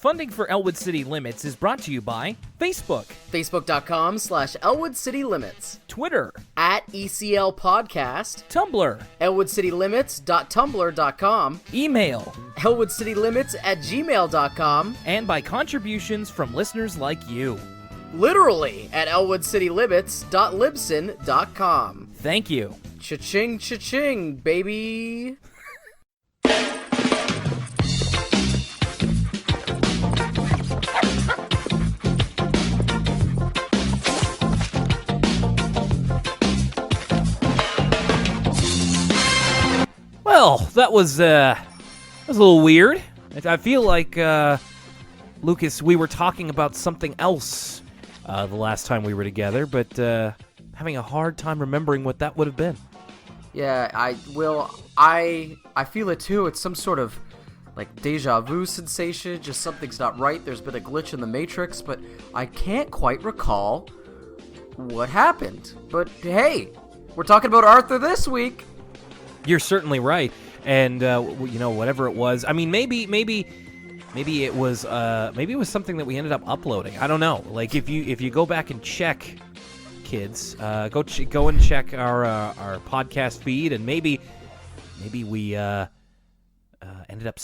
Funding for Elwood City Limits is brought to you by Facebook, Facebook.com/Elwood City Limits, Twitter, @ECL Podcast, Tumblr, ElwoodCityLimits.tumblr.com, email, ElwoodCityLimits@gmail.com, and by contributions from listeners like you. literally at ElwoodCityLimits.libsyn.com. Thank you. Cha-ching, cha-ching, baby. Well, that was a little weird. I feel like, Lucas, we were talking about something else the last time we were together, but having a hard time remembering what that would have been. Yeah, I feel it too. It's some sort of like deja vu sensation. Just something's not right. There's been a glitch in the Matrix, but I can't quite recall what happened. But hey, we're talking about Arthur this week. You're certainly right, and whatever it was. I mean, maybe it was something that we ended up uploading. I don't know. Like if you go back and check, kids, go and check our podcast feed, and maybe we ended up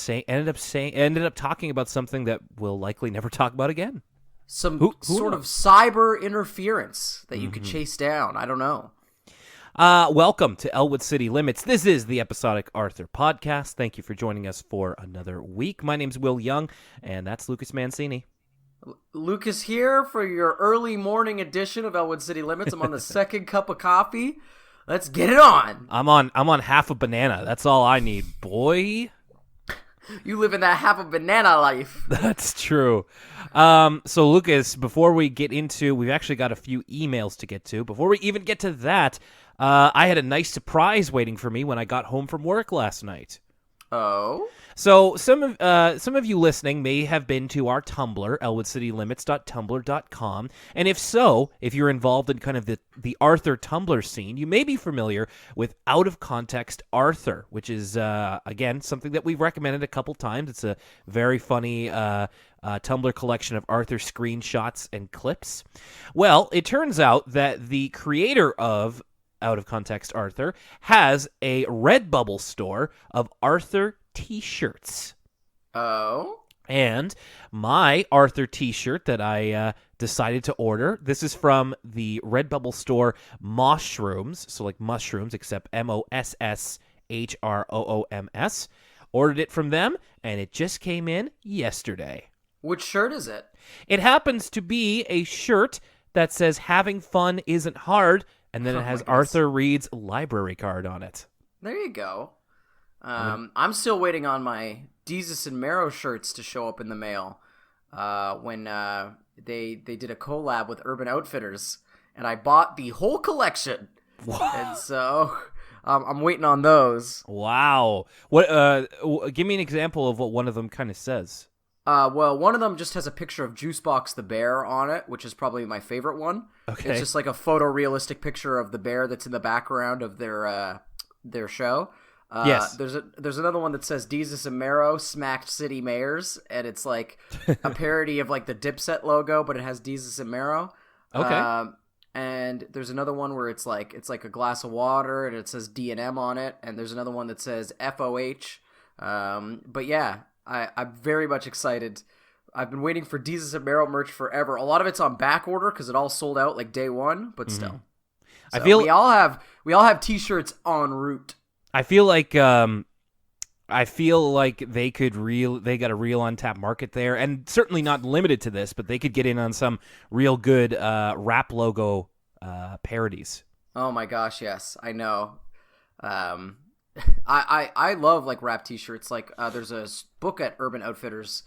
talking about something that we'll likely never talk about again. Some sort of cyber interference that you could chase down. I don't know. Welcome to Elwood City Limits. This is the Episodic Arthur Podcast. Thank you for joining us for another week. My name's Will Young, and that's Lucas Mancini. Lucas here for your early morning edition of Elwood City Limits. I'm on the second cup of coffee. Let's get it on. I'm on half a banana. That's all I need, boy. You live in that half a banana life. That's true. So Lucas, before we get into, we've actually got a few emails to get to. Before we even get to that, I had a nice surprise waiting for me when I got home from work last night. Oh? So some of you listening may have been to our Tumblr, elwoodcitylimits.tumblr.com, and if so, if you're involved in kind of the Arthur Tumblr scene, you may be familiar with Out of Context Arthur, which is again something that we've recommended a couple times. It's a very funny Tumblr collection of Arthur screenshots and clips. Well, it turns out that the creator of Out of Context Arthur has a Redbubble store of Arthur t-shirts. Oh? And my Arthur t-shirt that I decided to order, this is from the Redbubble store Moshrooms, so like mushrooms except MOSSHROOMS. Ordered it from them, and it just came in yesterday. Which shirt is it? It happens to be a shirt that says "Having fun isn't hard," and then it has Arthur Reed's library card on it. There you go. I'm still waiting on my Desus and Mero shirts to show up in the mail. When they did a collab with Urban Outfitters, and I bought the whole collection. What? And so I'm waiting on those. Wow. What? Give me an example of what one of them kind of says. Well, one of them just has a picture of Juicebox the bear on it, which is probably my favorite one. Okay. It's just like a photorealistic picture of the bear that's in the background of their show. Yes. There's another one that says Desus and Mero smacked city mayors, and it's like a parody of like the Dipset logo, but it has Desus and Mero. Okay. And there's another one where it's like a glass of water, and it says D&M on it, and there's another one that says FOH. But yeah, I'm very much excited. I've been waiting for Desus and Mero merch forever. A lot of it's on back order because it all sold out like day one, but still. So we all have t-shirts en route. I feel like they got a real untapped market there, and certainly not limited to this, but they could get in on some real good rap logo parodies. Oh my gosh, yes, I know. I love like rap t-shirts. Like there's a book at Urban Outfitters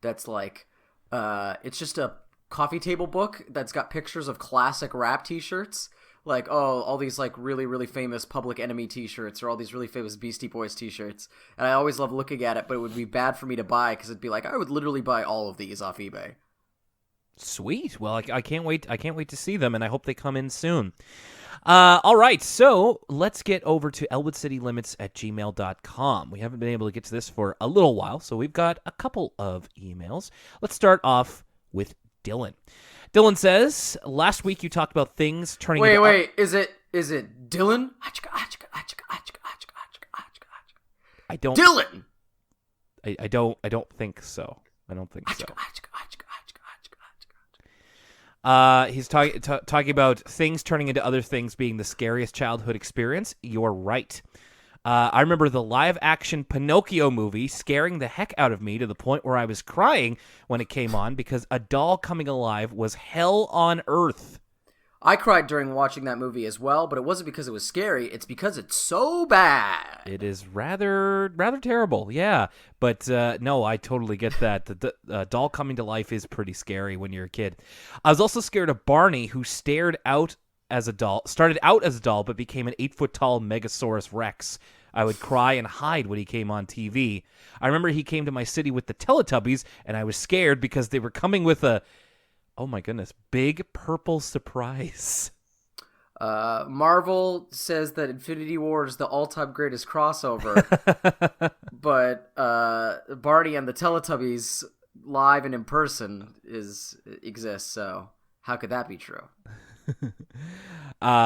that's like it's just a coffee table book that's got pictures of classic rap t-shirts. Like, oh, all these like really, really famous Public Enemy t-shirts or all these really famous Beastie Boys t-shirts. And I always love looking at it, but it would be bad for me to buy because it'd be like, I would literally buy all of these off eBay. Sweet. Well, I can't wait. I can't wait to see them, and I hope they come in soon. All right, so let's get over to elwoodcitylimits@gmail.com. We haven't been able to get to this for a little while, so we've got a couple of emails. Let's start off with Dylan. Dylan says, last week you talked about things turning into... Wait, is it Dylan? I don't... Dylan! I don't think so. I don't think so. He's talking about things turning into other things being the scariest childhood experience. You're right. I remember the live-action Pinocchio movie scaring the heck out of me to the point where I was crying when it came on because a doll coming alive was hell on earth. I cried during watching that movie as well, but it wasn't because it was scary. It's because it's so bad. It is rather terrible, yeah. But no, I totally get that. The doll coming to life is pretty scary when you're a kid. I was also scared of Barney, who started out as a doll, but became an 8-foot-tall Megasaurus Rex. I would cry and hide when he came on TV. I remember he came to my city with the Teletubbies, and I was scared because they were coming with a... oh my goodness, big purple surprise. Marvel says that Infinity War is the all-time greatest crossover, but Barney and the Teletubbies live and in person exists, so how could that be true?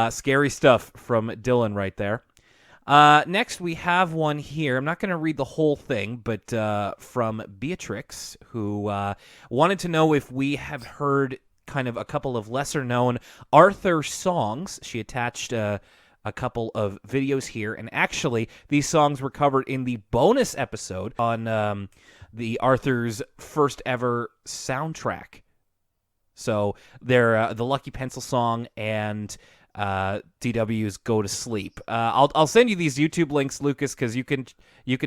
Scary stuff from Dylan right there. Next, we have one here. I'm not going to read the whole thing, but from Beatrix, who wanted to know if we have heard kind of a couple of lesser-known Arthur songs. She attached a couple of videos here, and actually, these songs were covered in the bonus episode on the Arthur's first ever soundtrack. So they're the Lucky Pencil song and... DW's Go to Sleep. I'll send you these YouTube links, Lucas, because you can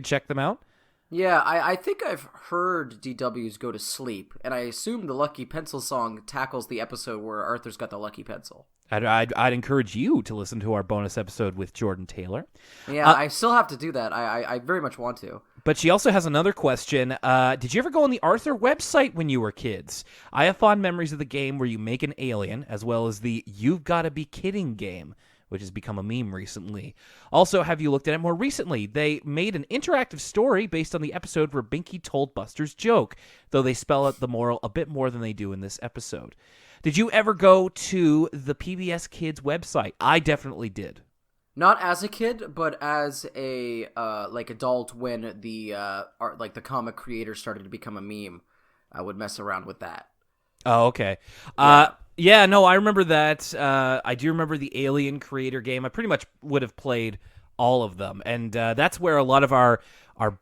check them out. Yeah, I think I've heard DW's Go to Sleep, and I assume the Lucky Pencil song tackles the episode where Arthur's got the lucky pencil. I'd encourage you to listen to our bonus episode with Jordan Taylor. Yeah, I still have to do that. I very much want to. But she also has another question. Did you ever go on the Arthur website when you were kids? I have fond memories of the game where you make an alien, as well as the You've Gotta Be Kidding game, which has become a meme recently. Also, have you looked at it more recently? They made an interactive story based on the episode where Binky told Buster's joke, though they spell out the moral a bit more than they do in this episode. Did you ever go to the PBS Kids website? I definitely did. Not as a kid, but as a adult when the the comic creator started to become a meme. I would mess around with that. Oh, okay. Yeah, no, I remember that. I do remember the Alien Creator game. I pretty much would have played all of them, and that's where a lot of our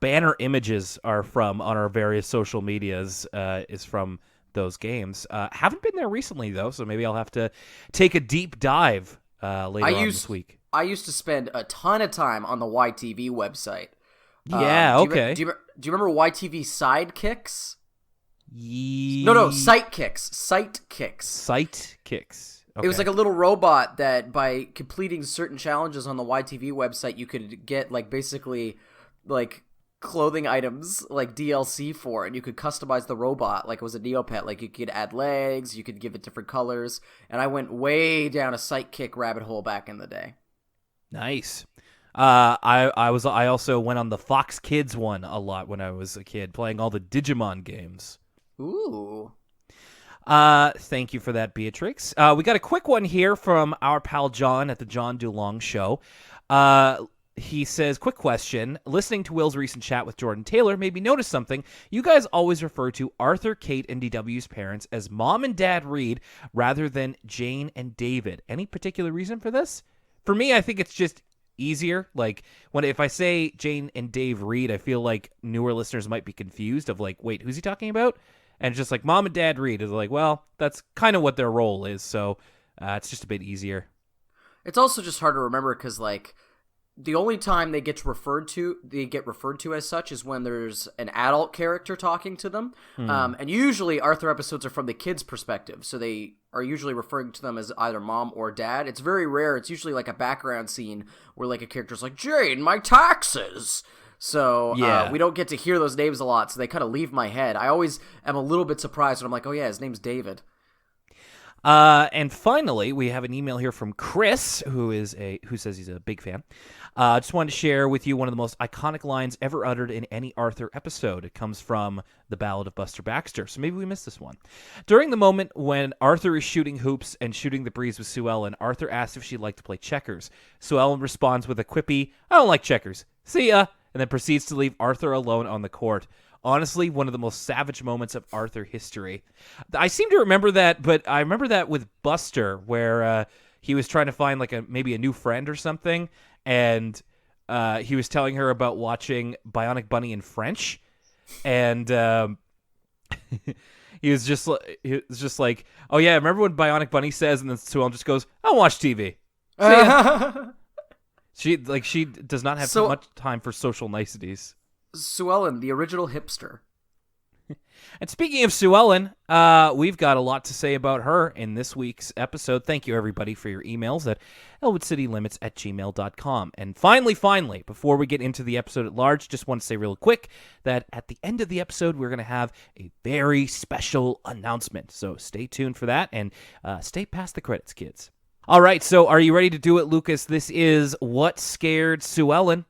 banner images are from on our various social medias. Is from those games. Haven't been there recently though, so maybe I'll have to take a deep dive later on this week. I used to spend a ton of time on the YTV website. Yeah, okay. Do you remember YTV Sidekicks? No, Sightkicks. Sightkicks. Okay. It was like a little robot that by completing certain challenges on the YTV website, you could get basically clothing items like DLC for, and you could customize the robot like it was a Neopet. Like you could add legs, you could give it different colors, and I went way down a Sidekick rabbit hole back in the day. Nice. I also went on the Fox Kids one a lot when I was a kid, playing all the Digimon games. Ooh. Thank you for that, Beatrix. We got a quick one here from our pal John at the John DuLong Show. He says, quick question. Listening to Will's recent chat with Jordan Taylor made me notice something. You guys always refer to Arthur, Kate, and DW's parents as Mom and Dad Reed rather than Jane and David. Any particular reason for this? For me, I think it's just easier. Like, if I say Jane and Dave Reed, I feel like newer listeners might be confused of wait, who's he talking about? And it's just like Mom and Dad Reed is well, that's kind of what their role is. So it's just a bit easier. It's also just hard to remember because the only time they get referred to as such is when there's an adult character talking to them. And usually Arthur episodes are from the kids' perspective, so they are usually referring to them as either mom or dad. It's very rare. It's usually a background scene where a character's like, Jane, my taxes. So we don't get to hear those names a lot, so they kind of leave my head. I always am a little bit surprised when I'm like, oh yeah, his name's David. And finally, we have an email here from Chris, who says he's a big fan. Just wanted to share with you one of the most iconic lines ever uttered in any Arthur episode. It comes from The Ballad of Buster Baxter, so maybe we missed this one. During the moment when Arthur is shooting hoops and shooting the breeze with Sue Ellen, Arthur asks if she'd like to play checkers. Sue Ellen responds with a quippy, "I don't like checkers. See ya," and then proceeds to leave Arthur alone on the court. Honestly, one of the most savage moments of Arthur history. I seem to remember that, but I remember that with Buster, where he was trying to find maybe a new friend or something, and he was telling her about watching Bionic Bunny in French, and he was just like, "Oh yeah, remember when Bionic Bunny says?" And then Sue Ellen just goes, "I'll watch TV." She does not have so much time for social niceties. Sue Ellen, the original hipster. And speaking of Sue Ellen, we've got a lot to say about her in this week's episode. Thank you, everybody, for your emails at elwoodcitylimits@gmail.com. And finally, before we get into the episode at large, just want to say real quick that at the end of the episode, we're going to have a very special announcement. So stay tuned for that, and stay past the credits, kids. All right, so are you ready to do it, Lucas? This is What Scared Sue Ellen?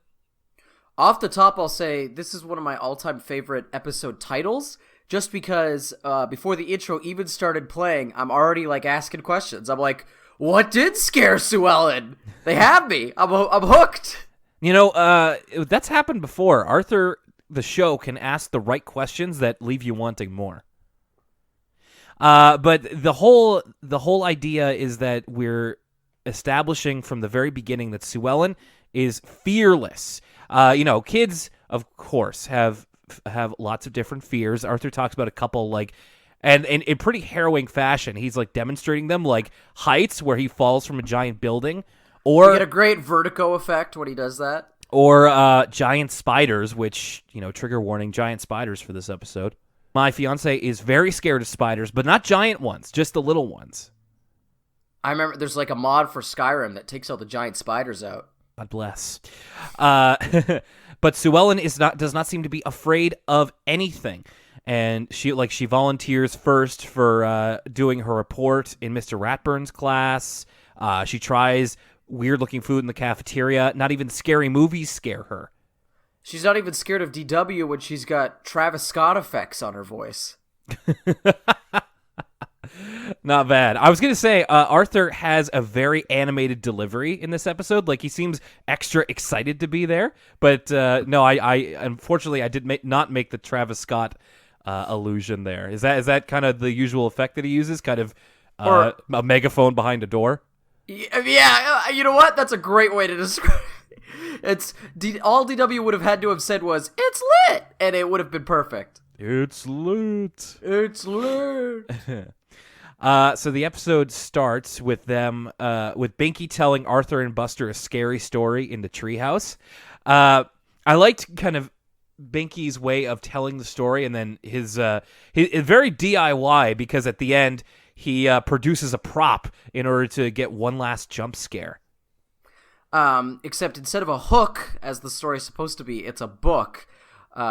Off the top, I'll say this is one of my all-time favorite episode titles, just because before the intro even started playing, I'm already asking questions. I'm like, what did scare Sue Ellen? They have me. I'm hooked. That's happened before. Arthur, the show, can ask the right questions that leave you wanting more. But the whole idea is that we're establishing from the very beginning that Sue Ellen is fearless. Kids, of course, have lots of different fears. Arthur talks about a couple, and in pretty harrowing fashion. He's demonstrating them, heights where he falls from a giant building, or you get a great vertigo effect when he does that, or giant spiders, which trigger warning, giant spiders for this episode. My fiance is very scared of spiders, but not giant ones, just the little ones. I remember there's a mod for Skyrim that takes all the giant spiders out. God bless. But Sue Ellen does not seem to be afraid of anything. And she volunteers first for doing her report in Mr. Ratburn's class. She tries weird-looking food in the cafeteria. Not even scary movies scare her. She's not even scared of DW when she's got Travis Scott effects on her voice. Not bad. I was going to say, Arthur has a very animated delivery in this episode. He seems extra excited to be there. But no, I unfortunately, I did not make the Travis Scott illusion there. Is that kind of the usual effect that he uses? Kind of a megaphone behind a door? Yeah, you know what? That's a great way to describe it. All DW would have had to have said was, "It's lit," and it would have been perfect. It's lit. It's lit. So the episode starts with them, with Binky telling Arthur and Buster a scary story in the treehouse. I liked kind of Binky's way of telling the story, and then his very DIY, because at the end he produces a prop in order to get one last jump scare. Except instead of a hook, as the story's supposed to be, it's a book,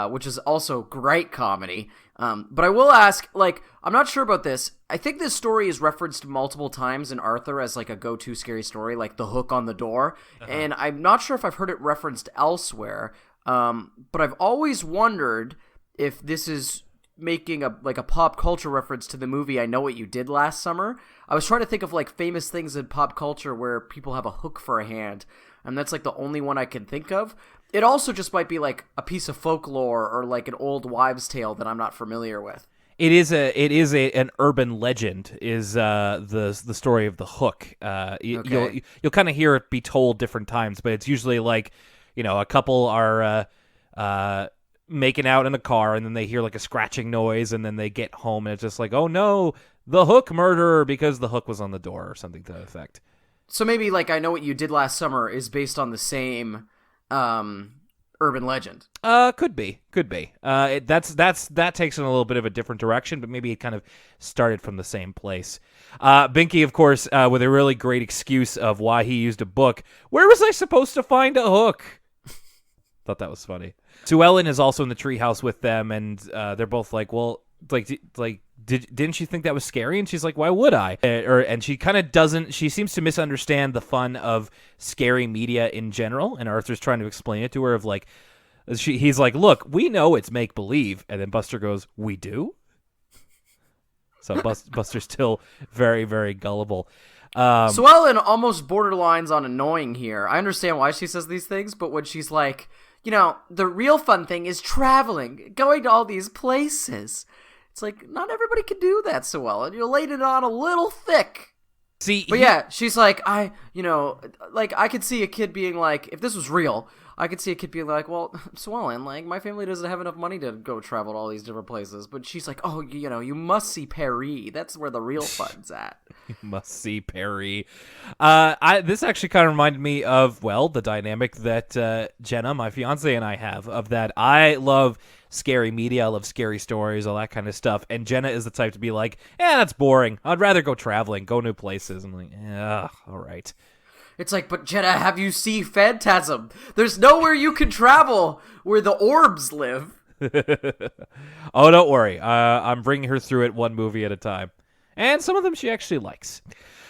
which is also great comedy. But I will ask, I'm not sure about this. I think this story is referenced multiple times in Arthur as a go-to scary story, like the hook on the door. Uh-huh. And I'm not sure if I've heard it referenced elsewhere. But I've always wondered if this is making a pop culture reference to the movie I Know What You Did Last Summer. I was trying to think of famous things in pop culture where people have a hook for a hand, and that's the only one I can think of. It also just might be a piece of folklore or an old wives' tale that I'm not familiar with. It is an urban legend. Is the story of the hook? Okay. You'll kind of hear it be told different times, but it's usually a couple are making out in a car, and then they hear a scratching noise, and then they get home, and it's just oh no, the hook murderer, because the hook was on the door or something to that effect. So maybe I Know What You Did Last Summer is based on the same urban legend. Could be. That takes in a little bit of a different direction, but maybe it kind of started from the same place. Binky, of course, with a really great excuse of why he used a book. Where was I supposed to find a hook? Thought that was funny. Sue Ellen is also in the treehouse with them, and they're both didn't you think that was scary? And she's like, why would I? And she kind of doesn't. She seems to misunderstand the fun of scary media in general. And Arthur's trying to explain it to her of like, he's like, look, we know it's make believe. And then Buster goes, we do. So Buster's still very, very gullible. So Ellen almost borderlines on annoying here. I understand why she says these things, but when she's like, the real fun thing is traveling, going to all these places. It's like, not everybody can do that so well, and you're laying it on a little thick. See, but yeah, she's like, I could see a kid being like, if this was real, I could see a kid being like, well, Swellen, like, my family doesn't have enough money to go travel to all these different places. But she's like, oh, you must see Paris. That's where the real fun's at. You must see Paris. This actually kind of reminded me of, well, the dynamic that Jenna, my fiance, and I have, of that I love scary media, I love scary stories, all that kind of stuff. And Jenna is the type to be like, that's boring. I'd rather go traveling, go new places. I'm like, yeah, all right. It's like, but Jenna, have you seen Phantasm? There's nowhere you can travel where the orbs live. Oh, don't worry. I'm bringing her through it one movie at a time. And some of them she actually likes.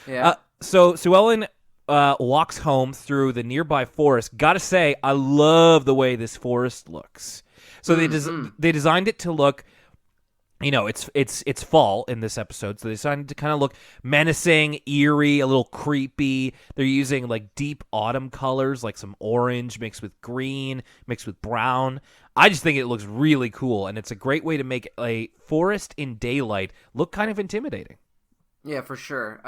Yeah. So Sue Ellen walks home through the nearby forest. Gotta say, I love the way this forest looks. So they designed it to look... it's fall in this episode, so they decided to kind of look menacing, eerie, a little creepy. They're using like deep autumn colors, like some orange mixed with green, mixed with brown. I just think it looks really cool, and it's a great way to make a forest in daylight look kind of intimidating. Yeah, for sure.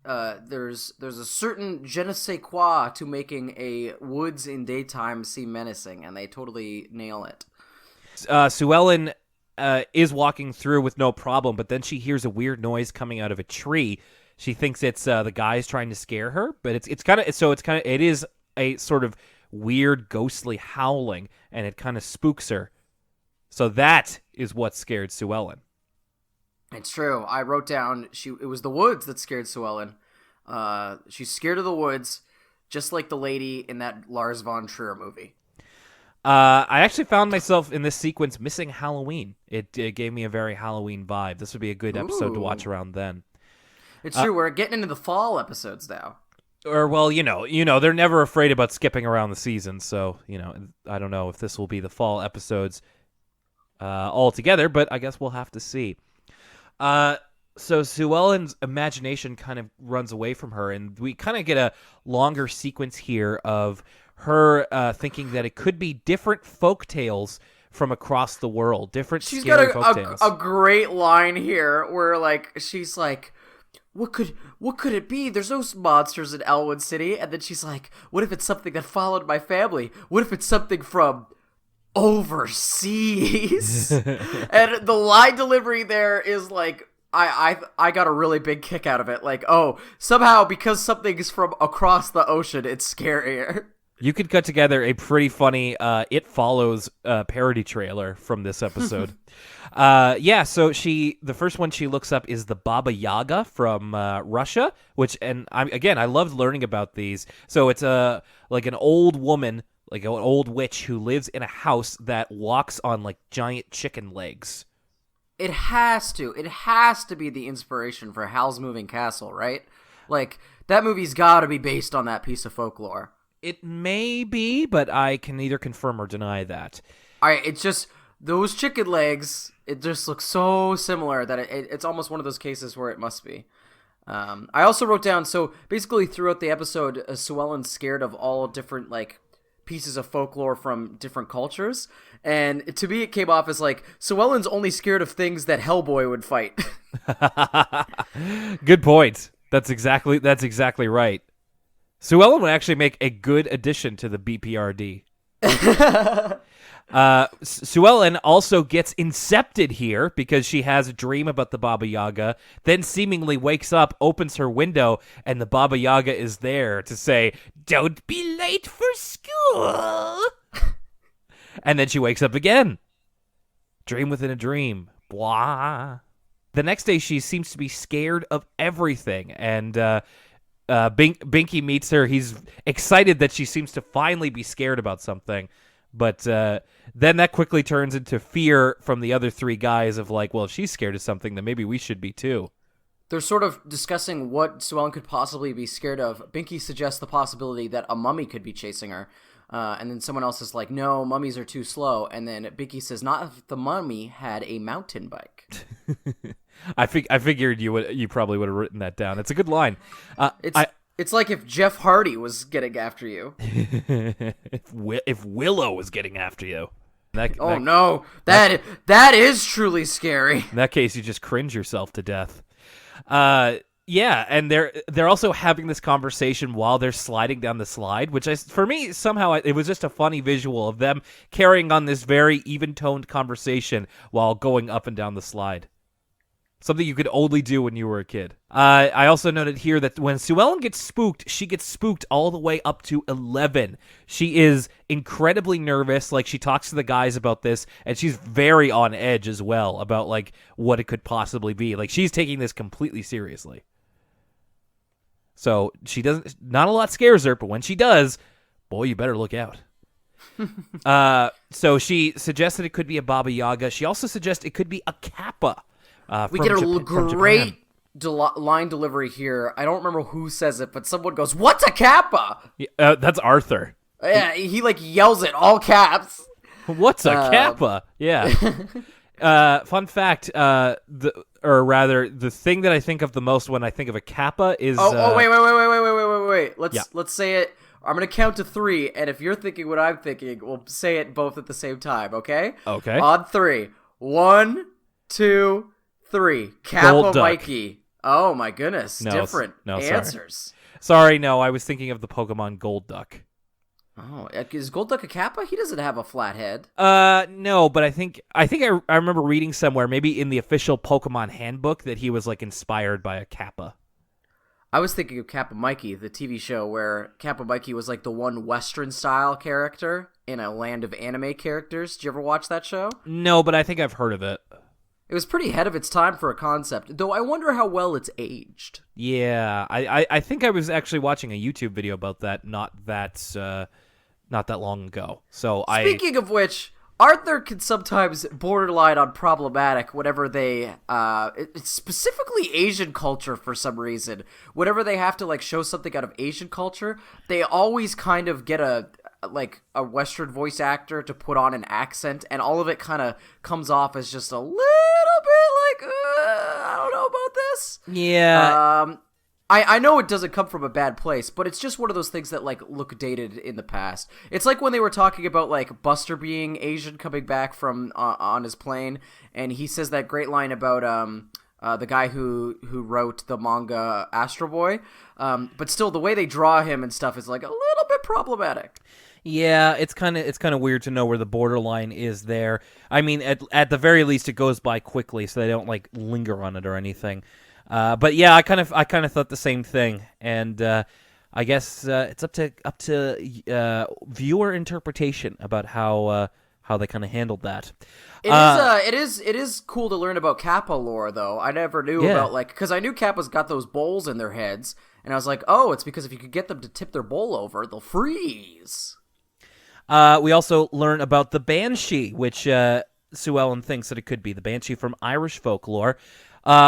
There's a certain je ne sais quoi to making a woods in daytime seem menacing, and they totally nail it. Sue Ellen is walking through with no problem, but then she hears a weird noise coming out of a tree. She thinks it's the guys trying to scare her, but it is a sort of weird ghostly howling, and it kind of spooks her. So that is what scared Sue Ellen. It's true. I wrote down it was the woods that scared Sue Ellen. She's scared of the woods, just like the lady in that Lars von Trier movie. I actually found myself in this sequence missing Halloween. It gave me a very Halloween vibe. This would be a good episode to watch around then. It's true. We're getting into the fall episodes now. Or, well, they're never afraid about skipping around the season. So, I don't know if this will be the fall episodes altogether, but I guess we'll have to see. So Sue Ellen's imagination kind of runs away from her, and we kind of get a longer sequence here of her thinking that it could be different folk tales from across the world, different She's scary got folktales. a great line here where like she's like, what could it be? There's no monsters in Elwood City. And then she's like, what if it's something that followed my family? What if it's something from overseas? And the line delivery there is like, I got a really big kick out of it. Like, oh, somehow because something's from across the ocean, it's scarier. You could cut together a pretty funny It Follows parody trailer from this episode. So the first one she looks up is the Baba Yaga from Russia, I loved learning about these. So it's like an old woman, like an old witch who lives in a house that walks on like giant chicken legs. It has to be the inspiration for Howl's Moving Castle, right? Like, that movie's got to be based on that piece of folklore. It may be, but I can neither confirm or deny that. It's just, those chicken legs, it just looks so similar that it's almost one of those cases where it must be. I also wrote down, so basically throughout the episode, Sue Ellen's scared of all different, like, pieces of folklore from different cultures, and to me it came off as like, Sue Ellen's only scared of things that Hellboy would fight. Good point. That's exactly right. Sue Ellen would actually make a good addition to the BPRD. Sue Ellen also gets incepted here because she has a dream about the Baba Yaga, then seemingly wakes up, opens her window, and the Baba Yaga is there to say, "Don't be late for school." And then she wakes up again. Dream within a dream. Blah. The next day, she seems to be scared of everything, and Binky meets her. He's excited that she seems to finally be scared about something. But then that quickly turns into fear from the other three guys of like, well, if she's scared of something, then maybe we should be too. They're sort of discussing what Sue Ellen could possibly be scared of. Binky suggests the possibility that a mummy could be chasing her. And then someone else is like, no, mummies are too slow. And then Binky says, not if the mummy had a mountain bike. I figured you probably would have written that down. It's a good line. It's like if Jeff Hardy was getting after you. if Willow was getting after you. No, that is truly scary. In that case, you just cringe yourself to death. Yeah, and they're also having this conversation while they're sliding down the slide, which for me somehow it was just a funny visual of them carrying on this very even-toned conversation while going up and down the slide. Something you could only do when you were a kid. I also noted here that when Sue Ellen gets spooked, she gets spooked all the way up to 11. She is incredibly nervous. Like, she talks to the guys about this, and she's very on edge as well about, like, what it could possibly be. Like, she's taking this completely seriously. So not a lot scares her, but when she does, boy, you better look out. So she suggested it could be a Baba Yaga. She also suggests it could be a Kappa. We get a great line delivery here. I don't remember who says it, but someone goes, "What's a Kappa?" That's Arthur. Yeah, he like yells it all caps. What's a Kappa? Yeah. Fun fact, the thing that I think of the most when I think of a Kappa is... Wait. Let's say it. I'm going to count to 3, and if you're thinking what I'm thinking, we'll say it both at the same time, okay? Okay. On 3. 1, 2, 3. Kappa Mikey. Oh my goodness. Different answers. Sorry, no, I was thinking of the Pokemon Gold Duck. Oh, is Golduck a Kappa? He doesn't have a flat head. No, but I think I remember reading somewhere, maybe in the official Pokemon handbook, that he was like inspired by a Kappa. I was thinking of Kappa Mikey, the TV show where Kappa Mikey was like the one Western style character in a land of anime characters. Did you ever watch that show? No, but I think I've heard of it. It was pretty ahead of its time for a concept, though I wonder how well it's aged. Yeah, I think I was actually watching a YouTube video about that not that long ago. So Speaking of which, Arthur can sometimes borderline on problematic whenever they, it's specifically Asian culture for some reason. Whenever they have to like show something out of Asian culture, they always kind of get a Western voice actor to put on an accent, and all of it kind of comes off as just a little bit like, I don't know about this. Yeah. I know it doesn't come from a bad place, but it's just one of those things that like look dated in the past. It's like when they were talking about like Buster being Asian coming back from on his plane, and he says that great line about the guy who wrote the manga Astro Boy, but still the way they draw him and stuff is like a little bit problematic. Yeah, it's kind of weird to know where the borderline is there. I mean, at the very least, it goes by quickly, so they don't like linger on it or anything. But yeah, I kind of thought the same thing, and I guess it's up to viewer interpretation about how they kind of handled that. It is cool to learn about Kappa lore, though. I never knew about because I knew Kappa's got those bowls in their heads, and I was like, oh, it's because if you could get them to tip their bowl over, they'll freeze. We also learn about the Banshee, which Sue Ellen thinks that it could be the Banshee from Irish folklore.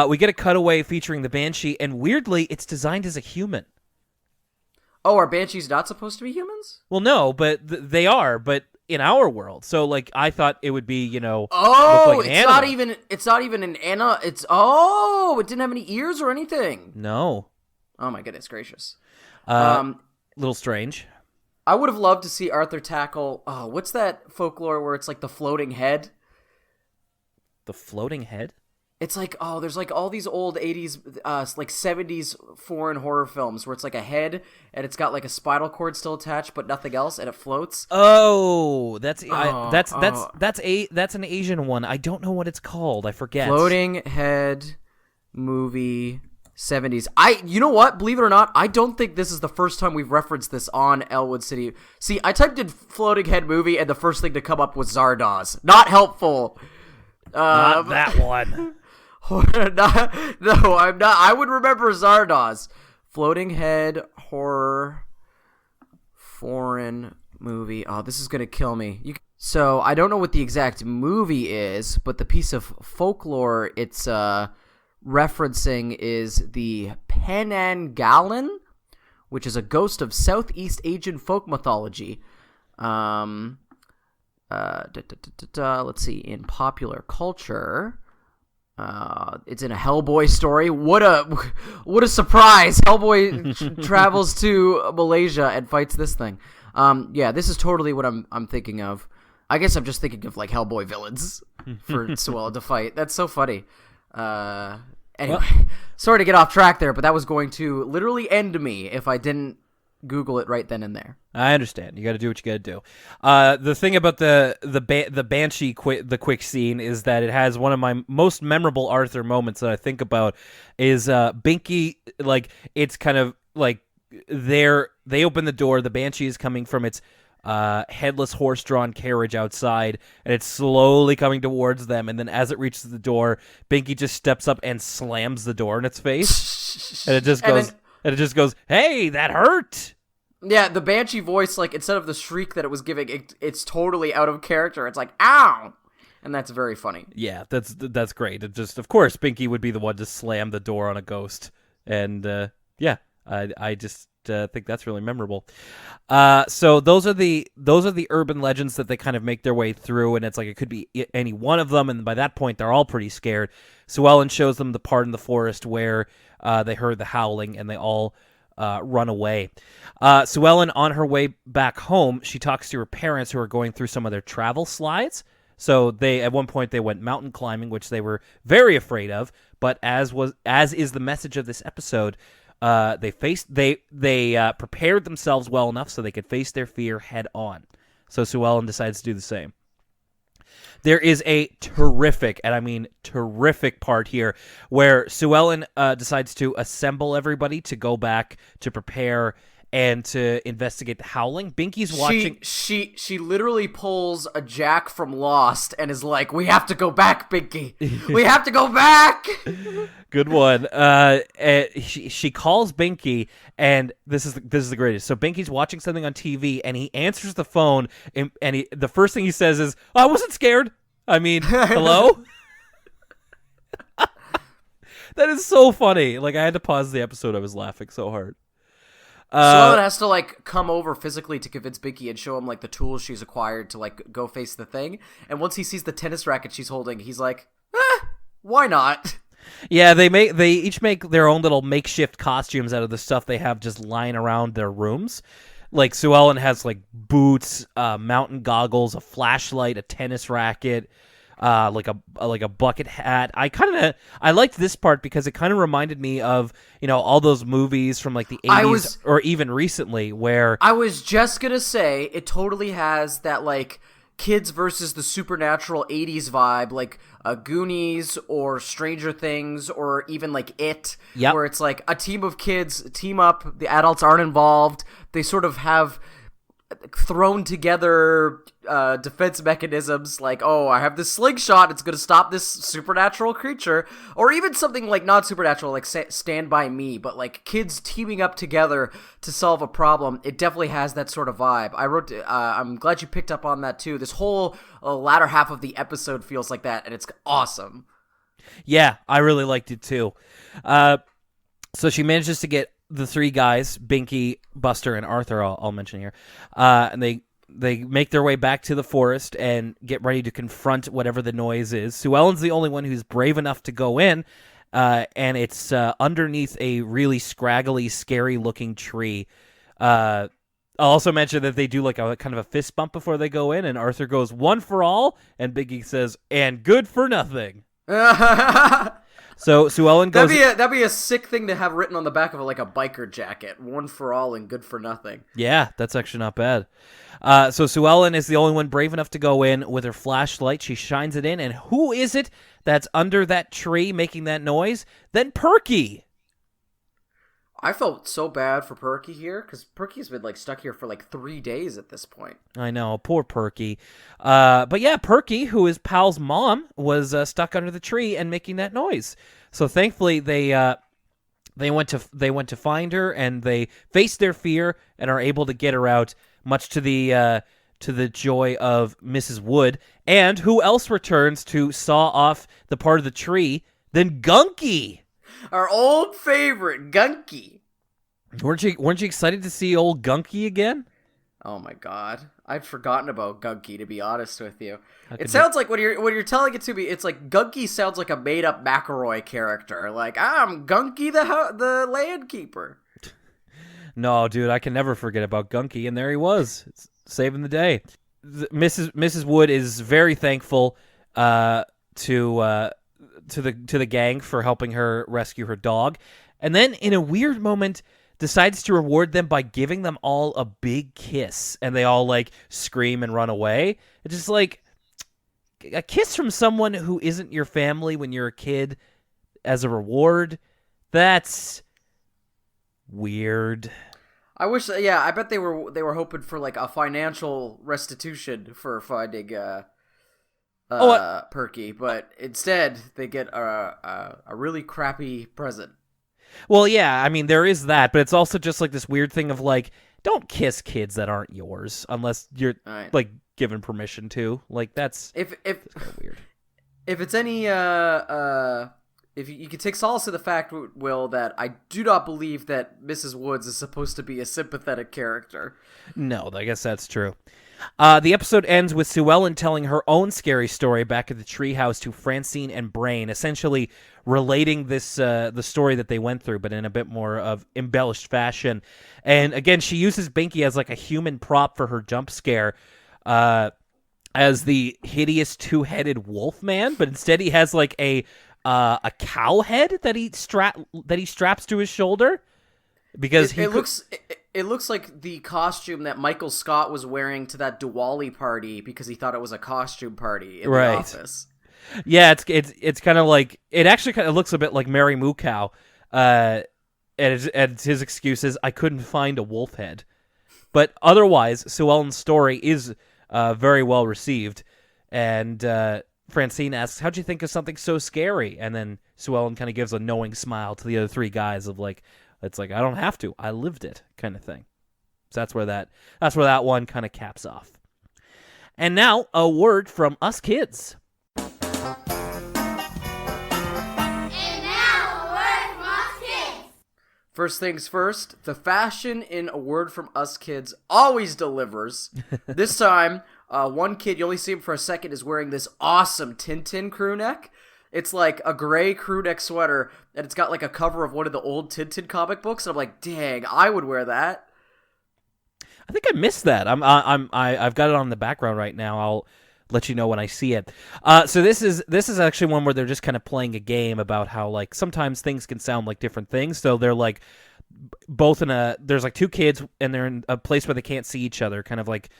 We get a cutaway featuring the Banshee, and weirdly, it's designed as a human. Oh, are Banshees not supposed to be humans? Well, no, but they are, but in our world. So, like, I thought it would be, Oh, look like an animal. It's not even an it didn't have any ears or anything. No. Oh my goodness gracious. Little strange. I would have loved to see Arthur tackle, what's that folklore where it's like the floating head? The floating head? It's like, there's like all these old 80s, like 70s foreign horror films where it's like a head and it's got like a spinal cord still attached but nothing else and it floats. Oh, that's an Asian one. I don't know what it's called. I forget. Floating head movie 70s. You know what? Believe it or not, I don't think this is the first time we've referenced this on Elwood City. See, I typed in floating head movie and the first thing to come up was Zardoz. Not helpful. Not that one. No, I'm not. I would remember Zardoz. Floating head horror foreign movie. Oh, this is gonna kill me. So I don't know what the exact movie is, but the piece of folklore it's referencing is the Penanggalan, which is a ghost of Southeast Asian folk mythology. Let's see, in popular culture, it's in a Hellboy story. What a surprise! Hellboy travels to Malaysia and fights this thing. Yeah, this is totally what I'm thinking of. I guess I'm just thinking of like Hellboy villains for Suella to fight. That's so funny. Anyway, sorry to get off track there, but that was going to literally end me if I didn't Google it right then and there. I understand. You got to do what you got to do. The thing about the Banshee quick scene is that it has one of my most memorable Arthur moments that I think about is Binky, like it's kind of like they open the door, the Banshee is coming from its headless horse-drawn carriage outside, and it's slowly coming towards them, and then as it reaches the door, Binky just steps up and slams the door in its face, and it just goes, "Hey, that hurt!" Yeah, the Banshee voice, like, instead of the shriek that it was giving, it's totally out of character. It's like, ow! And that's very funny. Yeah, that's great. It just, of course, Binky would be the one to slam the door on a ghost, and yeah, I just think that's really memorable. So those are the urban legends that they kind of make their way through, and it's like it could be any one of them, and by that point they're all pretty scared. Sue Ellen shows them the part in the forest where they heard the howling, and they all run away. Sue Ellen, on her way back home, she talks to her parents who are going through some of their travel slides. So at one point they went mountain climbing, which they were very afraid of, but as is the message of this episode, they prepared themselves well enough so they could face their fear head on. So Sue Ellen decides to do the same. There is a terrific, and I mean terrific part here, where Sue Ellen decides to assemble everybody to go back to prepare and to investigate the howling. Binky's watching. She literally pulls a Jack from Lost and is like, "We have to go back, Binky. We have to go back." Good one. She calls Binky, and this is the greatest. So Binky's watching something on TV, and he answers the phone, and the first thing he says is, "I wasn't scared. I mean, hello." That is so funny. Like, I had to pause the episode. I was laughing so hard. Sloan has to like come over physically to convince Binky and show him like the tools she's acquired to like go face the thing. And once he sees the tennis racket she's holding, he's like, why not? Yeah, they each make their own little makeshift costumes out of the stuff they have just lying around their rooms. Like Sue Ellen has like boots, mountain goggles, a flashlight, a tennis racket, like a bucket hat. I liked this part because it kind of reminded me of, you know, all those movies from like the 80s or even recently where I was just gonna say it totally has that like kids versus the supernatural 80s vibe, like Goonies or Stranger Things or even like It, where it's like a team of kids team up, the adults aren't involved, they sort of have thrown together defense mechanisms like, oh, I have this slingshot, it's going to stop this supernatural creature, or even something like not supernatural like Stand By Me, but like kids teaming up together to solve a problem. It definitely has that sort of vibe. I'm glad you picked up on that too. This whole latter half of the episode feels like that, and it's awesome. Yeah, I really liked it too. So she manages to get the three guys, Binky, Buster, and Arthur, I'll mention here, and they make their way back to the forest and get ready to confront whatever the noise is. Sue Ellen's the only one who's brave enough to go in, and it's underneath a really scraggly, scary-looking tree. I'll also mention that they do like a kind of a fist bump before they go in, and Arthur goes, "One for all," and Binky says, "And good for nothing." So Sue Ellen goes. That'd be a sick thing to have written on the back of like a biker jacket. One for all and good for nothing. Yeah, that's actually not bad. So Sue Ellen is the only one brave enough to go in with her flashlight. She shines it in, and who is it that's under that tree making that noise? Then Perky. I felt so bad for Perky here, because Perky's been like stuck here for like 3 days at this point. I know, poor Perky. But yeah, Perky, who is Pal's mom, was stuck under the tree and making that noise. So thankfully they went to find her, and they faced their fear and are able to get her out. much to the joy of Mrs. Wood. And who else returns to saw off the part of the tree than Gunky? Our old favorite, Gunky. Weren't you excited to see old Gunky again? Oh my god. I'd forgotten about Gunky, to be honest with you. It sounds like when you're telling it to me, it's like Gunky sounds like a made-up McElroy character. Like, I'm Gunky the landkeeper. No, dude, I can never forget about Gunky, and there he was, saving the day. Mrs. Wood is very thankful to the gang for helping her rescue her dog, and then in a weird moment decides to reward them by giving them all a big kiss, and they all like scream and run away. It's just like a kiss from someone who isn't your family when you're a kid as a reward. That's weird. I wish, yeah, I bet they were hoping for like a financial restitution for finding Perky, but instead they get a really crappy present. Well, yeah, I mean, there is that, but it's also just like this weird thing of like, don't kiss kids that aren't yours unless you're like given permission to. Like that's if kind of weird. If it's any if you can take solace in the fact, Will, that I do not believe that Mrs. Woods is supposed to be a sympathetic character. No, I guess that's true. The episode ends with Sue Ellen telling her own scary story back at the treehouse to Francine and Brain, essentially relating this the story that they went through, but in a bit more of embellished fashion. And again, she uses Binky as like a human prop for her jump scare, as the hideous two-headed wolf man, but instead he has like a cow head that he straps to his shoulder because it looks like the costume that Michael Scott was wearing to that Diwali party because he thought it was a costume party in the office. Yeah, it's kind of like, it actually kind of looks a bit like Mary Moo Cow, and his excuse is, I couldn't find a wolf head. But otherwise, Sue Ellen's story is very well received, and Francine asks, how'd you think of something so scary? And then Sue Ellen kind of gives a knowing smile to the other three guys of like, it's like, I don't have to, I lived it kind of thing. So that's where that one kind of caps off. And now a word from us kids. And now a word from us kids. First things first, the fashion in A Word From Us Kids always delivers. This time, one kid, you only see him for a second, is wearing this awesome Tintin crew neck. It's like a gray crew neck sweater, and it's got like a cover of one of the old Tintin comic books, and I'm like, dang, I would wear that. I think I missed that. I've got it on the background right now. I'll let you know when I see it. So this is actually one where they're just kind of playing a game about how like sometimes things can sound like different things. So they're like both there's like two kids and they're in a place where they can't see each other, kind of like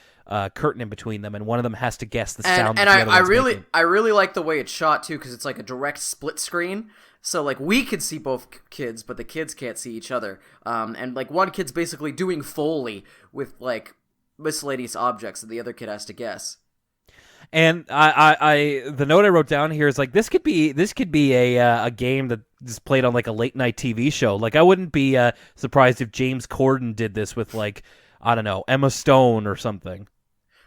curtain in between them, and one of them has to guess the sound. And I really like the way it's shot too, because it's like a direct split screen. So like we can see both kids, but the kids can't see each other. And like one kid's basically doing Foley with like miscellaneous objects that the other kid has to guess. And I the note I wrote down here is like this could be a game that is played on like a late night TV show. Like I wouldn't be surprised if James Corden did this with like, I don't know, Emma Stone or something.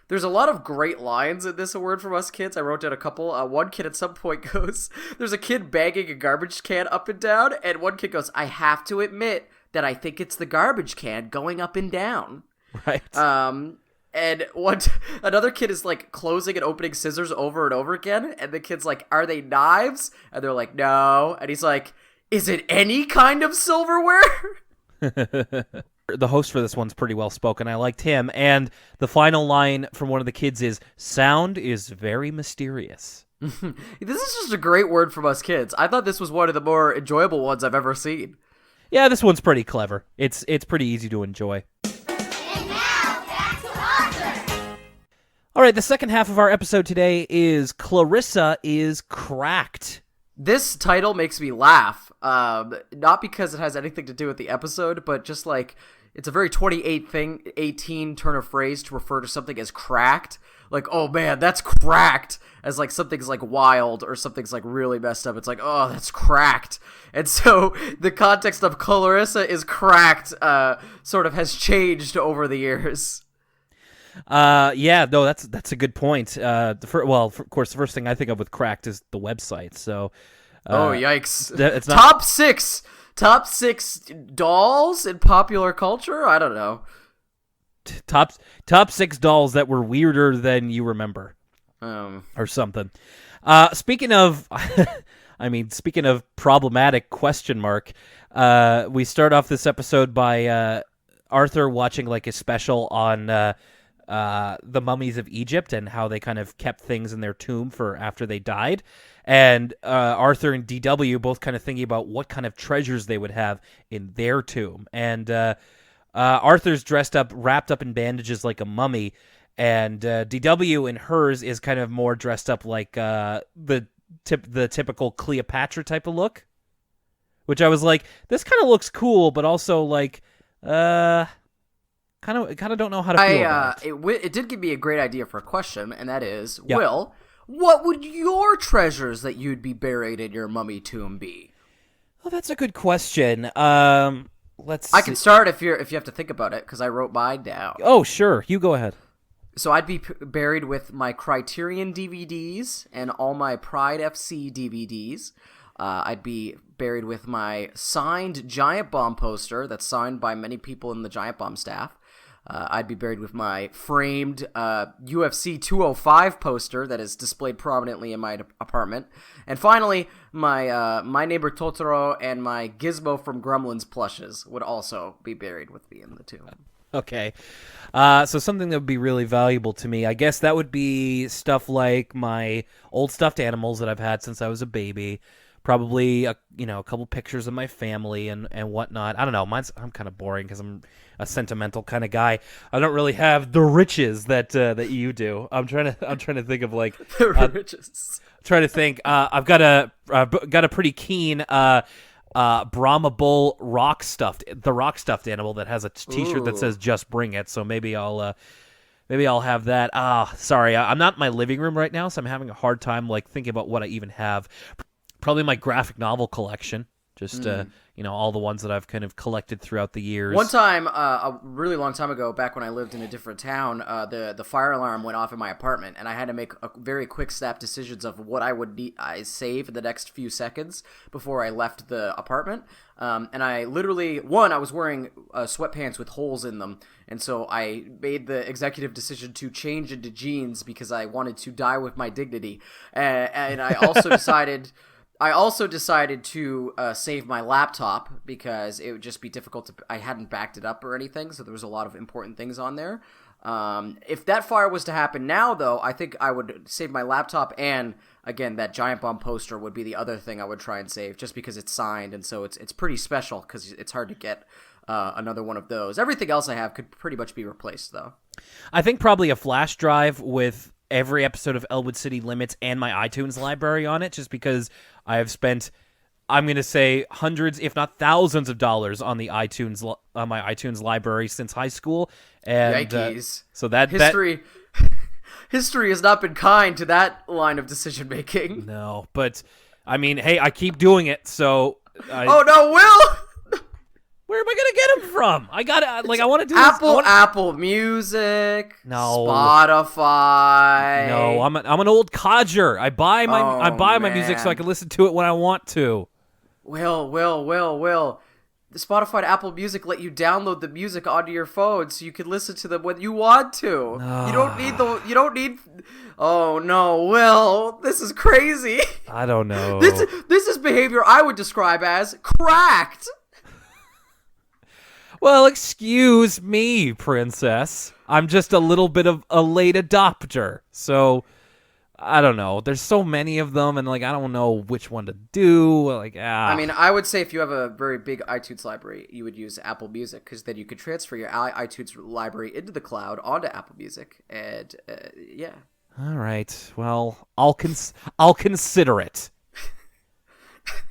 There's a lot of great lines in this A Word From Us Kids. I wrote down a couple. One kid at some point goes, there's a kid banging a garbage can up and down, and one kid goes, I have to admit that I think it's the garbage can going up and down. Right. And another kid is like closing and opening scissors over and over again, and the kid's like, are they knives? And they're like, no. And he's like, is it any kind of silverware? The host for this one's pretty well spoken. I liked him. And the final line from one of the kids is, sound is very mysterious. This is just a great Word From Us Kids. I thought this was one of the more enjoyable ones I've ever seen. Yeah, this one's pretty clever. It's pretty easy to enjoy. And now, back to Arthur. All right, the second half of our episode today is Clarissa is Cracked. This title makes me laugh, not because it has anything to do with the episode, but just like, it's a very 2018 turn of phrase to refer to something as cracked. Like, oh man, that's cracked, as like something's like wild or something's like really messed up. It's like, oh, that's cracked. And so the context of Clarissa is cracked sort of has changed over the years. Yeah, no, that's a good point. Of course, the first thing I think of with Cracked is the website. So, Oh yikes! it's not Top six dolls in popular culture. I don't know. top 6 dolls that were weirder than you remember, or something. Speaking of, speaking of problematic question mark, we start off this episode by Arthur watching like a special on the mummies of Egypt and how they kind of kept things in their tomb for after they died. And Arthur and DW both kind of thinking about what kind of treasures they would have in their tomb. And Arthur's wrapped up in bandages like a mummy, and DW in hers is kind of more dressed up like the typical Cleopatra type of look, which I was like, this kind of looks cool, but also like, kind of don't know how to feel about it. It did give me a great idea for a question, and that is, Yeah. Will, what would your treasures that you'd be buried in your mummy tomb be? Well, that's a good question. Let's. I can start if you have to think about it, because I wrote mine down. Oh, sure. You go ahead. So I'd be buried with my Criterion DVDs and all my Pride FC DVDs. I'd be buried with my signed Giant Bomb poster that's signed by many people in the Giant Bomb staff. I'd be buried with my framed UFC 205 poster that is displayed prominently in my apartment. And finally, my neighbor Totoro and my Gizmo from Gremlins plushes would also be buried with me in the tomb. Okay. So something that would be really valuable to me, I guess that would be stuff like my old stuffed animals that I've had since I was a baby. Probably, a couple pictures of my family and whatnot. I don't know. I'm kind of boring because I'm a sentimental kind of guy. I don't really have the riches that you do. I'm trying to think of like The riches. trying to think. I've got a pretty keen Brahma Bull rock stuffed animal that has a T-shirt that says "Just Bring It." So maybe I'll have that. Sorry, I'm not in my living room right now, so I'm having a hard time like thinking about what I even have. Probably my graphic novel collection, just all the ones that I've kind of collected throughout the years. One time, a really long time ago, back when I lived in a different town, the fire alarm went off in my apartment, and I had to make a very quick snap decisions of what I would save in the next few seconds before I left the apartment. And I literally, I was wearing sweatpants with holes in them, and so I made the executive decision to change into jeans because I wanted to die with my dignity. And I also decided to save my laptop because it would just be difficult I hadn't backed it up or anything, so there was a lot of important things on there. If that fire was to happen now, though, I think I would save my laptop, and again, that Giant Bomb poster would be the other thing I would try and save, just because it's signed, and so it's pretty special because it's hard to get another one of those. Everything else I have could pretty much be replaced, though. I think probably a flash drive with every episode of Elwood City Limits and my iTunes library on it, just because I have spent, I'm going to say, hundreds, if not thousands of dollars on my iTunes library since high school. And Yikes. So that history has not been kind to that line of decision making. No, but I mean, hey, I keep doing it, so Oh no, Will! where am I gonna get them from? I want to do Apple Music, No. Spotify. No, I'm an old codger. I buy my music so I man. can listen to it when I want to. Will. The Spotify and Apple Music let you download the music onto your phone so you can listen to them when you want to. You don't need. Oh no, Will, this is crazy. I don't know. This is behavior I would describe as cracked. Well, excuse me, princess. I'm just a little bit of a late adopter. So, I don't know. There's so many of them, and I don't know which one to do. I mean, I would say if you have a very big iTunes library, you would use Apple Music, because then you could transfer your iTunes library into the cloud onto Apple Music, and yeah. All right. Well, I'll consider it.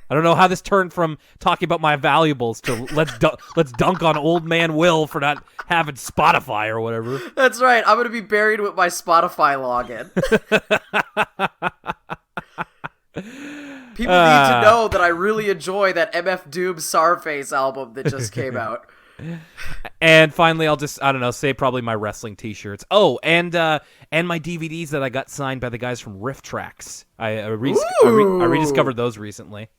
I don't know how this turned from talking about my valuables to let's dunk on old man Will for not having Spotify or whatever. That's right. I'm going to be buried with my Spotify login. People need to know that I really enjoy that MF Doom Sarface album that just came out. And finally, I don't know, say probably my wrestling T-shirts. Oh, and my DVDs that I got signed by the guys from Riff Tracks. I rediscovered those recently.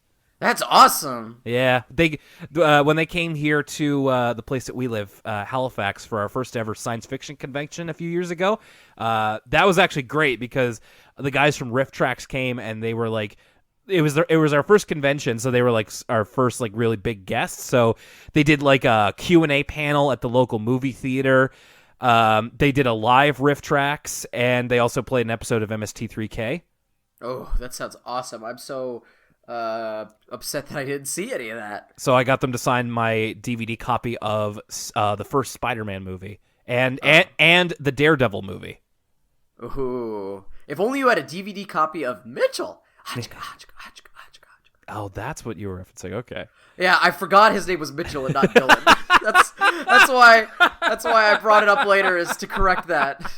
That's awesome. Yeah, they when they came here to the place that we live, Halifax, for our first ever science fiction convention a few years ago. That was actually great because the guys from Riff Tracks came and they were like, it was our first convention, so they were like our first like really big guests. So they did like a Q&A panel at the local movie theater. They did a live Riff Tracks, and they also played an episode of MST3K. Oh, that sounds awesome. I'm so upset that I didn't see any of that. So I got them to sign my DVD copy of the first Spider-Man movie and the Daredevil movie. Ooh. If only you had a DVD copy of Mitchell. Oh, that's what you were referencing. Okay. Yeah, I forgot his name was Mitchell and not Dylan. that's why I brought it up later, is to correct that.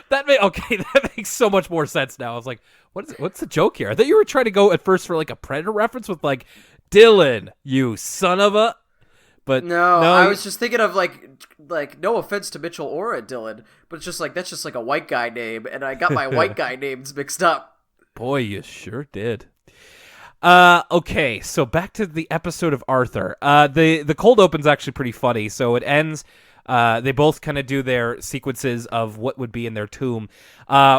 That makes so much more sense now. I was like, what's the joke here? I thought you were trying to go at first for like a Predator reference with like Dylan, you son of a. But no, I was just thinking of like no offense to Mitchell or Dylan, but it's just like that's just like a white guy name, and I got my white guy names mixed up. Boy, you sure did. Okay, so back to the episode of Arthur. The cold open's actually pretty funny. So it ends. They both kind of do their sequences of what would be in their tomb.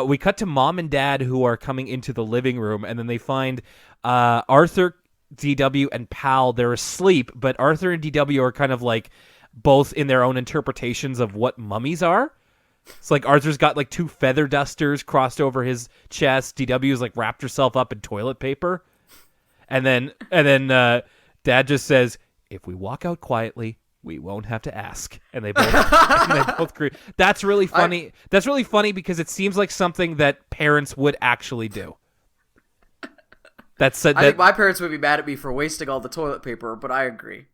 We cut to Mom and Dad, who are coming into the living room, and then they find Arthur, DW, and Pal. They're asleep, but Arthur and DW are kind of like both in their own interpretations of what mummies are. It's like Arthur's got like two feather dusters crossed over his chest. DW's like wrapped herself up in toilet paper. And then Dad just says, "If we walk out quietly, we won't have to ask." And they both agree. That's really funny. That's really funny because it seems like something that parents would actually do. I think my parents would be mad at me for wasting all the toilet paper, but I agree.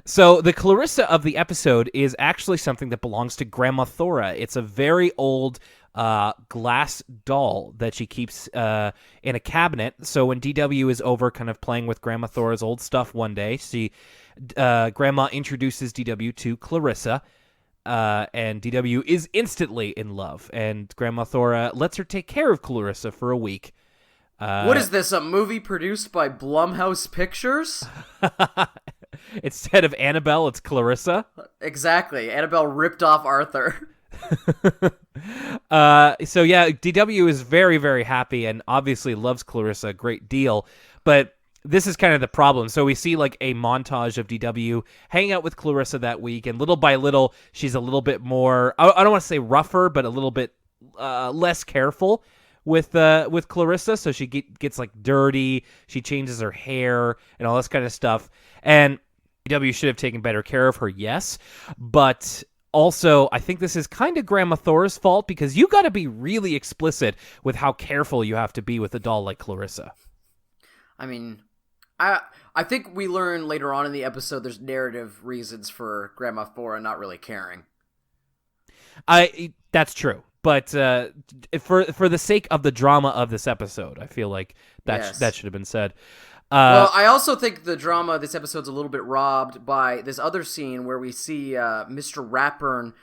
So the Clarissa of the episode is actually something that belongs to Grandma Thora. It's a very old glass doll that she keeps in a cabinet. So when DW is over kind of playing with Grandma Thora's old stuff one day, Grandma introduces DW to Clarissa, and DW is instantly in love. And Grandma Thora lets her take care of Clarissa for a week. What is this, a movie produced by Blumhouse Pictures? Instead of Annabelle, it's Clarissa. Exactly. Annabelle ripped off Arthur. So yeah, DW is very, very happy and obviously loves Clarissa a great deal. But this is kind of the problem. So we see like a montage of DW hanging out with Clarissa that week, and little by little, she's a little bit more, I don't want to say rougher, but a little bit less careful with Clarissa. So she gets like dirty, she changes her hair and all this kind of stuff. And DW should have taken better care of her, yes, but also I think this is kind of Grandma Thora's fault, because you got to be really explicit with how careful you have to be with a doll like Clarissa. I mean, I think we learn later on in the episode there's narrative reasons for Grandma Thora not really caring. That's true. But for the sake of the drama of this episode, I feel like that should have been said. Well, I also think the drama of this episode's a little bit robbed by this other scene where we see Mr. Ratburn.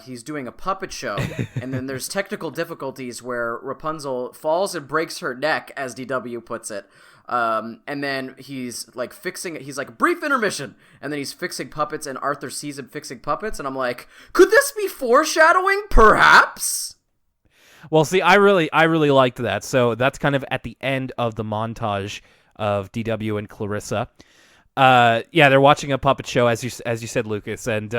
He's doing a puppet show, and then there's technical difficulties where Rapunzel falls and breaks her neck, as DW puts it. And then he's like he's like, brief intermission, and then he's fixing puppets, and Arthur sees him fixing puppets, and I'm like, could this be foreshadowing, perhaps? Well, see, I really liked that. So that's kind of at the end of the montage of DW and Clarissa. They're watching a puppet show, as you said, Lucas, and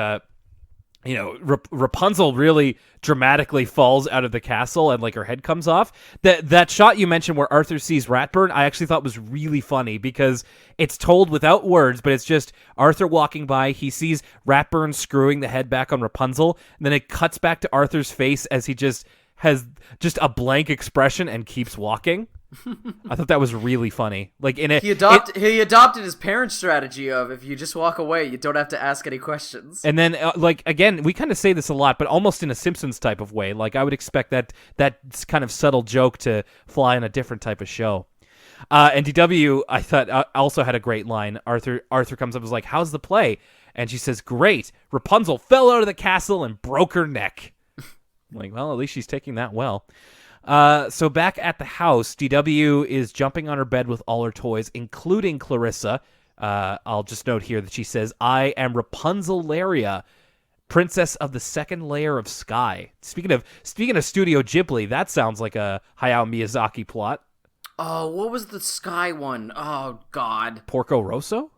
Rapunzel really dramatically falls out of the castle and like her head comes off. That shot you mentioned where Arthur sees Ratburn, I actually thought was really funny because it's told without words, but it's just Arthur walking by. He sees Ratburn screwing the head back on Rapunzel, and then it cuts back to Arthur's face as he just has just a blank expression and keeps walking. I thought that was really funny. Like he adopted his parents' strategy of, if you just walk away, you don't have to ask any questions. And then again, we kind of say this a lot, but almost in a Simpsons type of way. Like I would expect that kind of subtle joke to fly on a different type of show. And DW, I thought, also had a great line. Arthur comes up and is like, how's the play? And she says, great. Rapunzel fell out of the castle and broke her neck. I'm like, well, at least she's taking that well. So back at the house, DW is jumping on her bed with all her toys, including Clarissa. I'll just note here that she says, I am Rapunzel-laria, princess of the second layer of sky. Speaking of Studio Ghibli, that sounds like a Hayao Miyazaki plot. Oh, what was the sky one? Oh, God. Porco Rosso?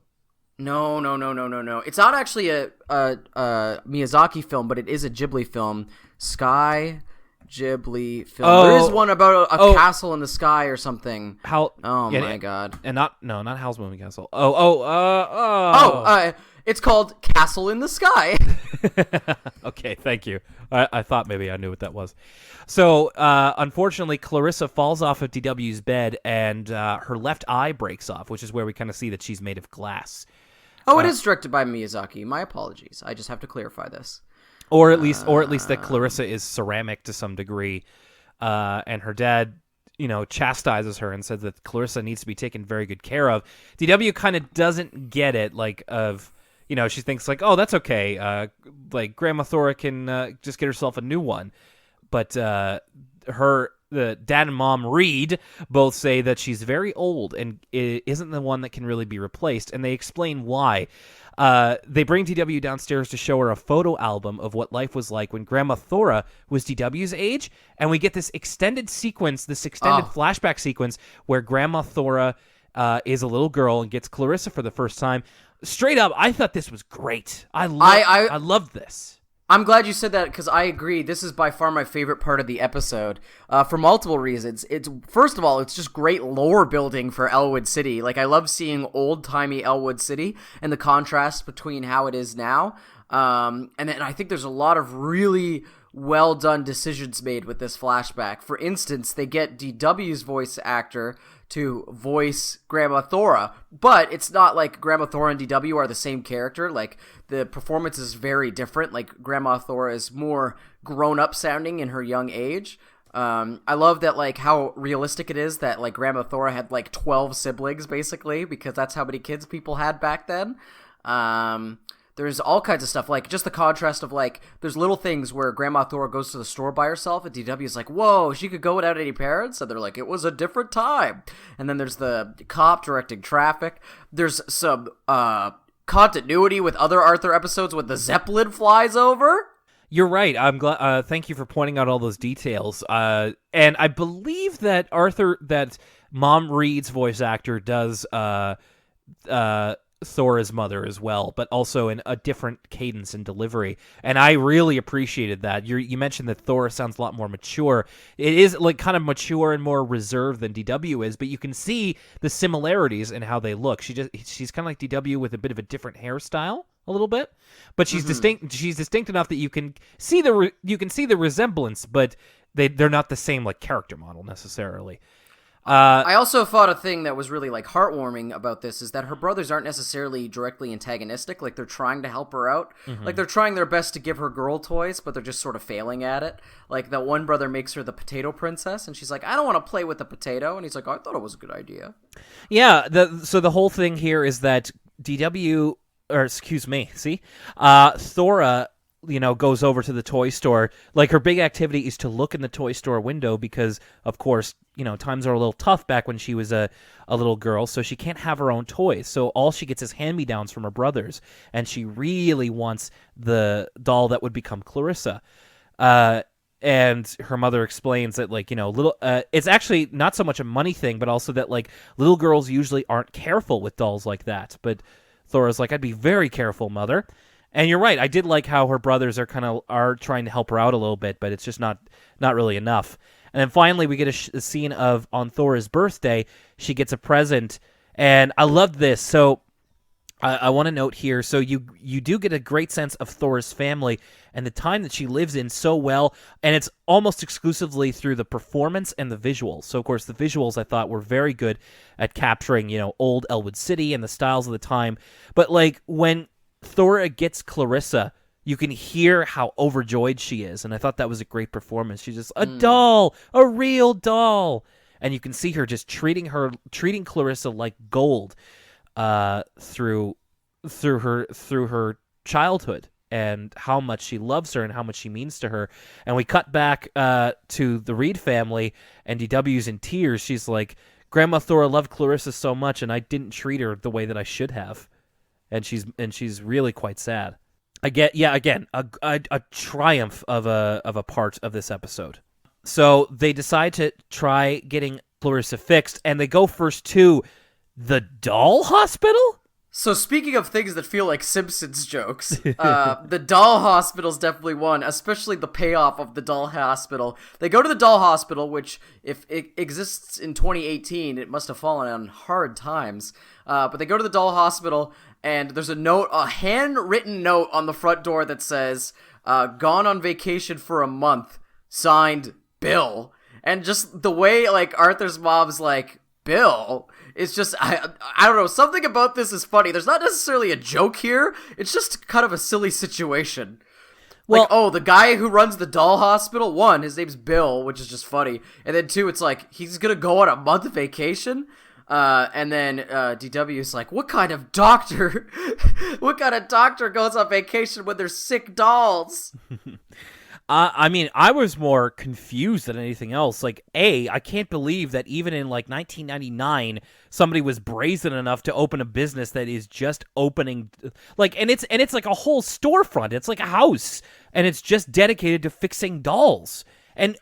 No. It's not actually a Miyazaki film, but it is a Ghibli film. Sky Ghibli film. Oh. There is one about a castle in the sky or something. My God. And not Howl's Moving Castle. It's called Castle in the Sky. Okay, thank you. I thought maybe I knew what that was. So, unfortunately, Clarissa falls off of DW's bed, and her left eye breaks off, which is where we kind of see that she's made of glass. Oh, it is directed by Miyazaki. My apologies. I just have to clarify this. Or at least that Clarissa is ceramic to some degree, and her dad, chastises her and says that Clarissa needs to be taken very good care of. DW kind of doesn't get it, she thinks like, oh, that's okay. Grandma Thora can just get herself a new one, but the dad and mom Reed both say that she's very old and isn't the one that can really be replaced, and they explain why. They bring DW downstairs to show her a photo album of what life was like when Grandma Thora was DW's age, and we get this extended flashback sequence where Grandma Thora is a little girl and gets Clarissa for the first time. Straight up, I thought this was great. I loved this. I'm glad you said that because I agree. This is by far my favorite part of the episode for multiple reasons. First of all, it's just great lore building for Elwood City. Like, I love seeing old-timey Elwood City and the contrast between how it is now. And then I think there's a lot of really well-done decisions made with this flashback. For instance, they get DW's voice actor to voice Grandma Thora, but it's not like Grandma Thora and DW are the same character. Like, the performance is very different. Like, Grandma Thora is more grown-up sounding in her young age. I love that, like, how realistic it is that, like, Grandma Thora had, like, 12 siblings, basically, because that's how many kids people had back then. There's all kinds of stuff, like, just the contrast of, like, there's little things where Grandma Thora goes to the store by herself, and DW's like, whoa, she could go without any parents? And they're like, it was a different time. And then there's the cop directing traffic. There's some continuity with other Arthur episodes when the Zeppelin flies over. You're right. I'm glad. Thank you for pointing out all those details. And I believe that that Mom Reed's voice actor does Thora's mother as well, but also in a different cadence and delivery. And I really appreciated that. You mentioned that Thora sounds a lot more mature. It is like kind of mature and more reserved than DW is, but you can see the similarities in how they look. She's kind of like DW with a bit of a different hairstyle, a little bit, but she's distinct. She's distinct enough that you can see the resemblance, but they're not the same like character model necessarily. I also thought a thing that was really like heartwarming about this is that her brothers aren't necessarily directly antagonistic. Like, they're trying to help her out. Mm-hmm. Like, they're trying their best to give her girl toys, but they're just sort of failing at it. Like, that one brother makes her the potato princess, and she's like, I don't want to play with the potato. And he's like, I thought it was a good idea. Yeah. So the whole thing here is that Thora, goes over to the toy store. Like, her big activity is to look in the toy store window because, of course, times are a little tough back when she was a little girl, so she can't have her own toys. So all she gets is hand-me-downs from her brothers, and she really wants the doll that would become Clarissa. And her mother explains that, like, it's actually not so much a money thing, but also that, like, little girls usually aren't careful with dolls like that. But Thora's like, I'd be very careful, mother. And you're right. I did like how her brothers are trying to help her out a little bit, but it's just not really enough. And then finally, we get a scene of on Thora's birthday, she gets a present, and I loved this. So I want to note here. So you do get a great sense of Thora's family and the time that she lives in so well, and it's almost exclusively through the performance and the visuals. So of course, the visuals I thought were very good at capturing old Elwood City and the styles of the time. But like when Thora gets Clarissa, you can hear how overjoyed she is, and I thought that was a great performance. She's just a doll, a real doll. and you can see her just treating Clarissa like gold through her childhood, and how much she loves her and how much she means to her. And we cut back to the Reed family, and DW's in tears. She's like, Grandma Thora loved Clarissa so much, and I didn't treat her the way that I should have. And she's really quite sad. Again, a triumph of a part of this episode. So they decide to try getting Clarissa fixed, and they go first to the doll hospital? So speaking of things that feel like Simpsons jokes, the doll hospital's definitely one, especially the payoff of the doll hospital. They go to the doll hospital, which if it exists in 2018, it must have fallen on hard times. But they go to the doll hospital, and there's a handwritten note on the front door that says, gone on vacation for a month, signed Bill. And just the way, like, Arthur's mom's like, Bill... It's just, I don't know, something about this is funny. There's not necessarily a joke here. It's just kind of a silly situation. Like, the guy who runs the doll hospital, one, his name's Bill, which is just funny. And then two, it's like, he's gonna go on a month vacation? And then DW's like, what kind of doctor goes on vacation when there's sick dolls? I mean, I was more confused than anything else. Like, I can't believe that even in, like, 1999, somebody was brazen enough to open a business that is just opening, like, and it's like a whole storefront. It's like a house, and it's just dedicated to fixing dolls. And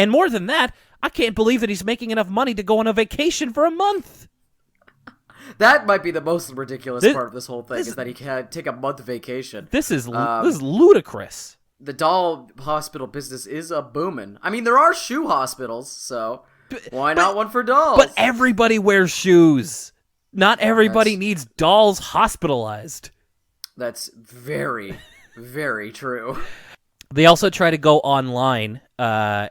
more than that, I can't believe that he's making enough money to go on a vacation for a month. That might be the most ridiculous part of this whole thing, is that he can take a month vacation. This is ludicrous. The doll hospital business is a booming. I mean, there are shoe hospitals, so why not one for dolls? But everybody wears shoes. Not everybody needs dolls hospitalized. That's very, very true. They also try to go online, but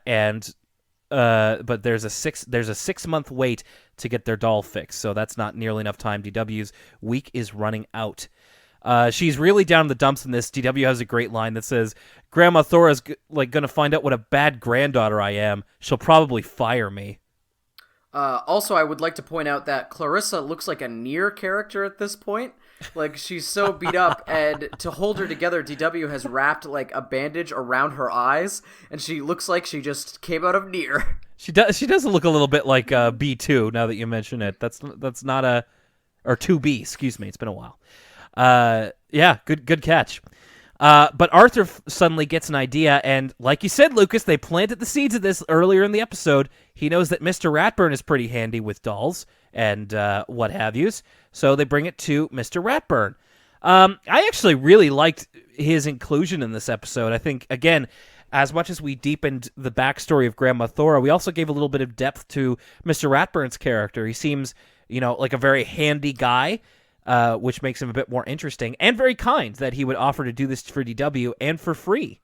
there's a 6-month wait to get their doll fixed, so that's not nearly enough time. DW's week is running out. She's really down in the dumps in this. DW has a great line that says, Grandma Thora's gonna find out what a bad granddaughter I am. She'll probably fire me. Also, I would like to point out that Clarissa looks like a Nier character at this point. Like, she's so beat up, and to hold her together, DW has wrapped, like, a bandage around her eyes, and she looks like she just came out of Nier. She does look a little bit like B2, now that you mention it. That's not a... Or 2B, excuse me. It's been a while. Yeah, good catch. But Arthur suddenly gets an idea, and like you said, Lucas, they planted the seeds of this earlier in the episode. He knows that Mr. Ratburn is pretty handy with dolls and what have yous, so they bring it to Mr. Ratburn. I actually really liked his inclusion in this episode. I think, again, as much as we deepened the backstory of Grandma Thora, we also gave a little bit of depth to Mr. Ratburn's character. He seems, like a very handy guy, which makes him a bit more interesting, and very kind that he would offer to do this for DW and for free.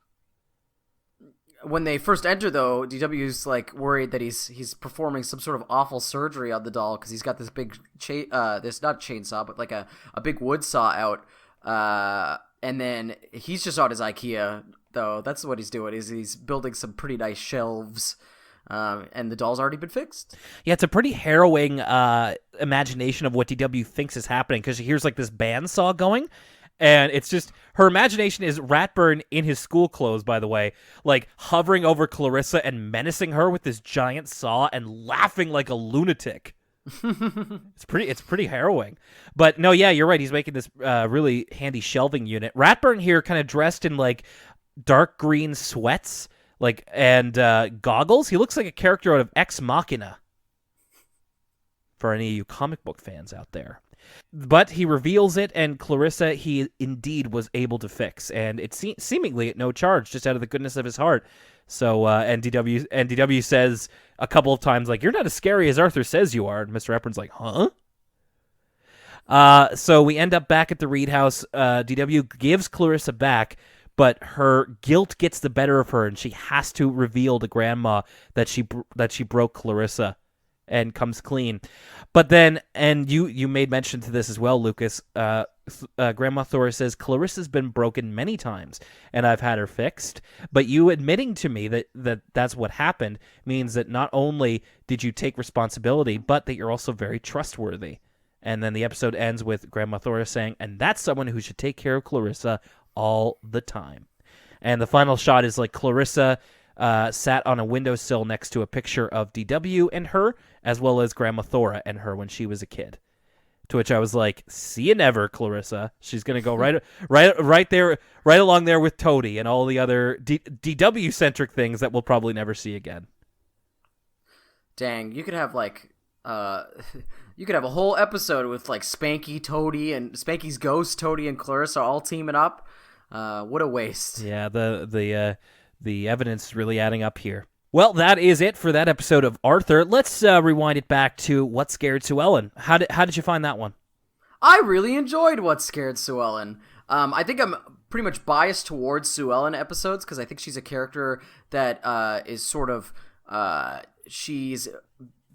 When they first enter, though, DW's like worried that he's performing some sort of awful surgery on the doll because he's got this big this not chainsaw, but like a big wood saw out, and then he's just on his IKEA, though. That's what he's doing. He's building some pretty nice shelves. And the doll's already been fixed. Yeah, it's a pretty harrowing imagination of what DW thinks is happening, because she hears like this bandsaw going, and it's just, her imagination is Ratburn in his school clothes, by the way, like hovering over Clarissa and menacing her with this giant saw and laughing like a lunatic. It's pretty harrowing. But no, yeah, you're right. He's making this really handy shelving unit. Ratburn here kind of dressed in like dark green sweats, and goggles. He looks like a character out of Ex Machina, for any of you comic book fans out there. But he reveals it, and Clarissa he indeed was able to fix, and it's seemingly at no charge, just out of the goodness of his heart. So, and DW says a couple of times, like, "You're not as scary as Arthur says you are," and Mr. Epron's like, "Huh?" So we end up back at the Reed house. DW gives Clarissa back, but her guilt gets the better of her, and she has to reveal to Grandma that she broke Clarissa and comes clean. But then, and you made mention to this as well, Lucas, Grandma Thora says, Clarissa's been broken many times, and I've had her fixed. But you admitting to me that's what happened means that not only did you take responsibility, but that you're also very trustworthy. And then the episode ends with Grandma Thora saying, and that's someone who should take care of Clarissa all the time. And the final shot is like Clarissa sat on a windowsill next to a picture of DW and her, as well as Grandma Thora and her when she was a kid. To which I was like, "See you never, Clarissa." She's gonna go right there, right along there with Toady and all the other DW centric things that we'll probably never see again. Dang, you could have like, you could have a whole episode with like Spanky, Toady, and Spanky's ghost, Toady, and Clarissa all teaming up. What a waste. Yeah, the evidence is really adding up here. Well, that is it for that episode of Arthur. Let's rewind it back to What Scared Sue Ellen. How did you find that one? I really enjoyed What Scared Sue Ellen. I think I'm pretty much biased towards Sue Ellen episodes because I think she's a character that is sort of she's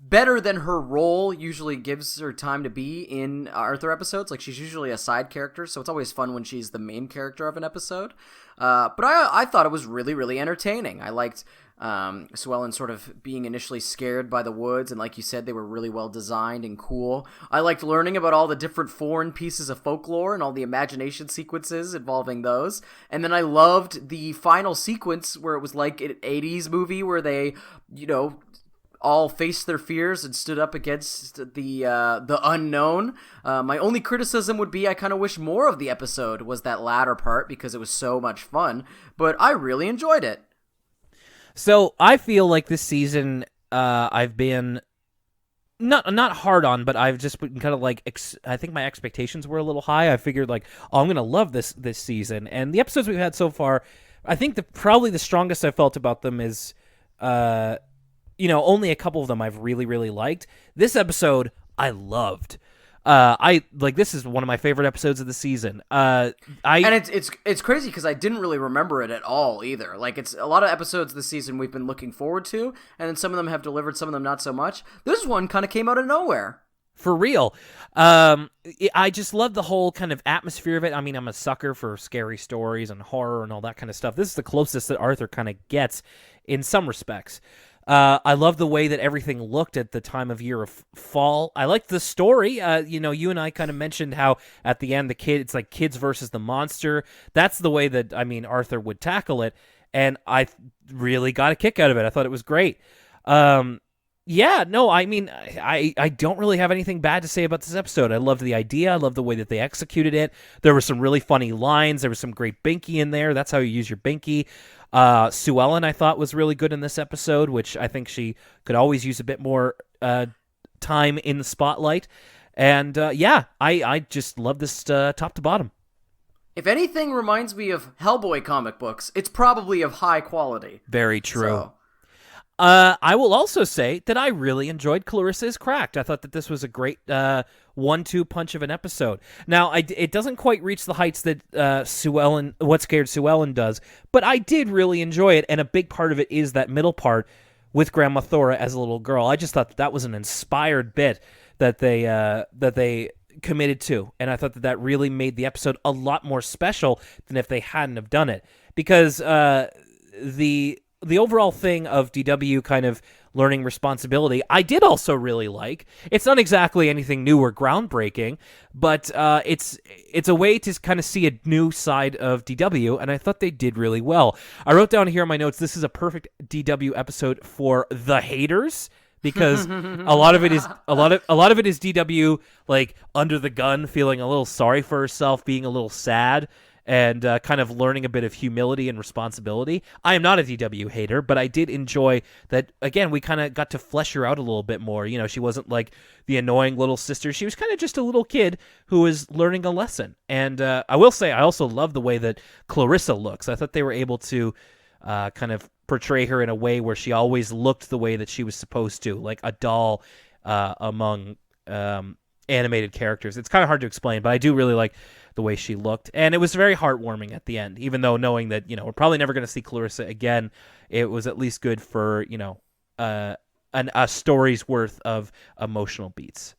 better than her role usually gives her time to be in Arthur episodes. Like, she's usually a side character, so it's always fun when she's the main character of an episode. But I thought it was really, really entertaining. I liked Sue Ellen sort of being initially scared by the woods, and like you said, they were really well designed and cool. I liked learning about all the different foreign pieces of folklore and all the imagination sequences involving those. And then I loved the final sequence where it was like an 80s movie where they, all faced their fears and stood up against the unknown. My only criticism would be I kind of wish more of the episode was that latter part because it was so much fun, but I really enjoyed it. So I feel like this season I've been not hard on, but I've just been kind of like I think my expectations were a little high. I figured like, oh, I'm gonna love this season, and the episodes we've had so far, I think probably the strongest I felt about them is only a couple of them I've really, really liked. This episode I loved. This is one of my favorite episodes of the season. And it's crazy because I didn't really remember it at all either. Like, it's a lot of episodes this season we've been looking forward to, and then some of them have delivered, some of them not so much. This one kind of came out of nowhere. For real. I just love the whole kind of atmosphere of it. I mean, I'm a sucker for scary stories and horror and all that kind of stuff. This is the closest that Arthur kind of gets in some respects. I love the way that everything looked at the time of year of fall. I liked the story. You and I kind of mentioned how at the end it's like kids versus the monster. That's the way that Arthur would tackle it, and I really got a kick out of it. I thought it was great. I don't really have anything bad to say about this episode. I loved the idea. I loved the way that they executed it. There were some really funny lines. There was some great binky in there. That's how you use your binky. Sue Ellen, I thought, was really good in this episode, which I think she could always use a bit more time in the spotlight. And I just love this top to bottom. If anything reminds me of Hellboy comic books, it's probably of high quality. Very true. So. I will also say that I really enjoyed Clarissa is Cracked. I thought that this was a great 1-2 punch of an episode. Now, it doesn't quite reach the heights that Sue Ellen, What Scared Sue Ellen does, but I did really enjoy it, and a big part of it is that middle part with Grandma Thora as a little girl. I just thought that was an inspired bit that they committed to, and I thought that really made the episode a lot more special than if they hadn't have done it, because the overall thing of DW kind of learning responsibility, I did also really like. It's not exactly anything new or groundbreaking, but it's a way to kind of see a new side of DW, and I thought they did really well. I wrote down here in my notes, this is a perfect DW episode for the haters, because a lot of it is DW like under the gun, feeling a little sorry for herself, being a little sad, and kind of learning a bit of humility and responsibility. I am not a DW hater, but I did enjoy that, again, we kind of got to flesh her out a little bit more. She wasn't like the annoying little sister. She was kind of just a little kid who was learning a lesson. And I will say, I also love the way that Clarissa looks. I thought they were able to kind of portray her in a way where she always looked the way that she was supposed to, like a doll among animated characters. It's kind of hard to explain, but I do really like the way she looked, and it was very heartwarming at the end, even though knowing that we're probably never going to see Clarissa again. It was at least good for a story's worth of emotional beats.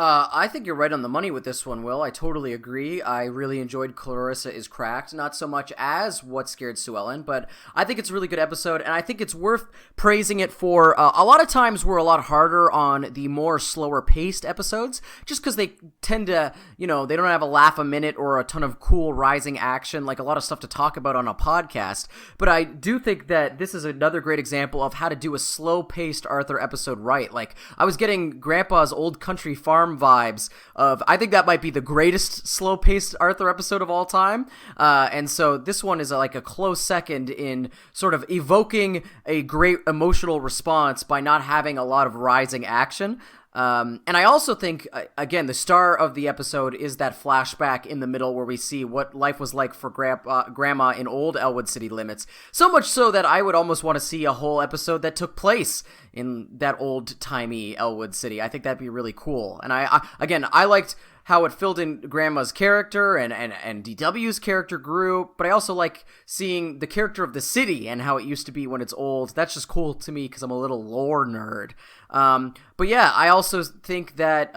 I think you're right on the money with this one, Will. I totally agree. I really enjoyed Clarissa is Cracked, not so much as What Scared Sue Ellen, but I think it's a really good episode, and I think it's worth praising it for a lot of times we're a lot harder on the more slower-paced episodes, just because they tend to, they don't have a laugh a minute or a ton of cool rising action, like a lot of stuff to talk about on a podcast, but I do think that this is another great example of how to do a slow-paced Arthur episode right. Like, I was getting Grandpa's Old Country Farm vibes of, I think that might be the greatest slow-paced Arthur episode of all time, and so this one is like a close second in sort of evoking a great emotional response by not having a lot of rising action. And I also think, again, the star of the episode is that flashback in the middle where we see what life was like for Grandma in old Elwood City Limits. So much so that I would almost want to see a whole episode that took place in that old-timey Elwood City. I think that'd be really cool. And I liked how it filled in Grandma's character and DW's character grew, but I also like seeing the character of the city and how it used to be when it's old. That's just cool to me because I'm a little lore nerd. But yeah, I also think that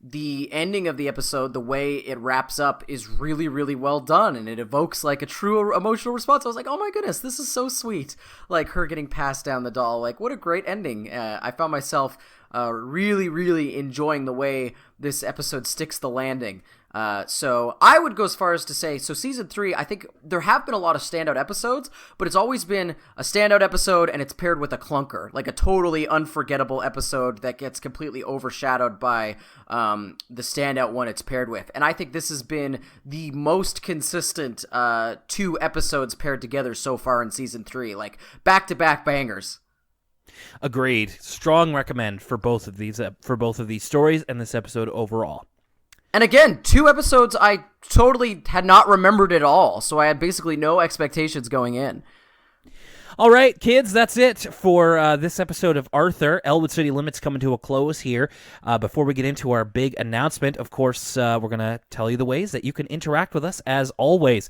the ending of the episode, the way it wraps up, is really, really well done, and it evokes like a true emotional response. I was like, oh my goodness, this is so sweet. Like her getting passed down the doll. Like, what a great ending. I found myself really, really enjoying the way this episode sticks the landing. So I would go as far as to say, so season 3, I think there have been a lot of standout episodes, but it's always been a standout episode and it's paired with a clunker, like a totally unforgettable episode that gets completely overshadowed by the standout one it's paired with. And I think this has been the most consistent 2 episodes paired together so far in season 3, like back-to-back bangers. Agreed. Strong recommend for both of these stories and this episode overall. And again, 2 episodes I totally had not remembered at all, so I had basically no expectations going in. All right, kids, that's it for this episode of Arthur. Elwood City Limits coming to a close here. Before we get into our big announcement, of course, we're going to tell you the ways that you can interact with us as always.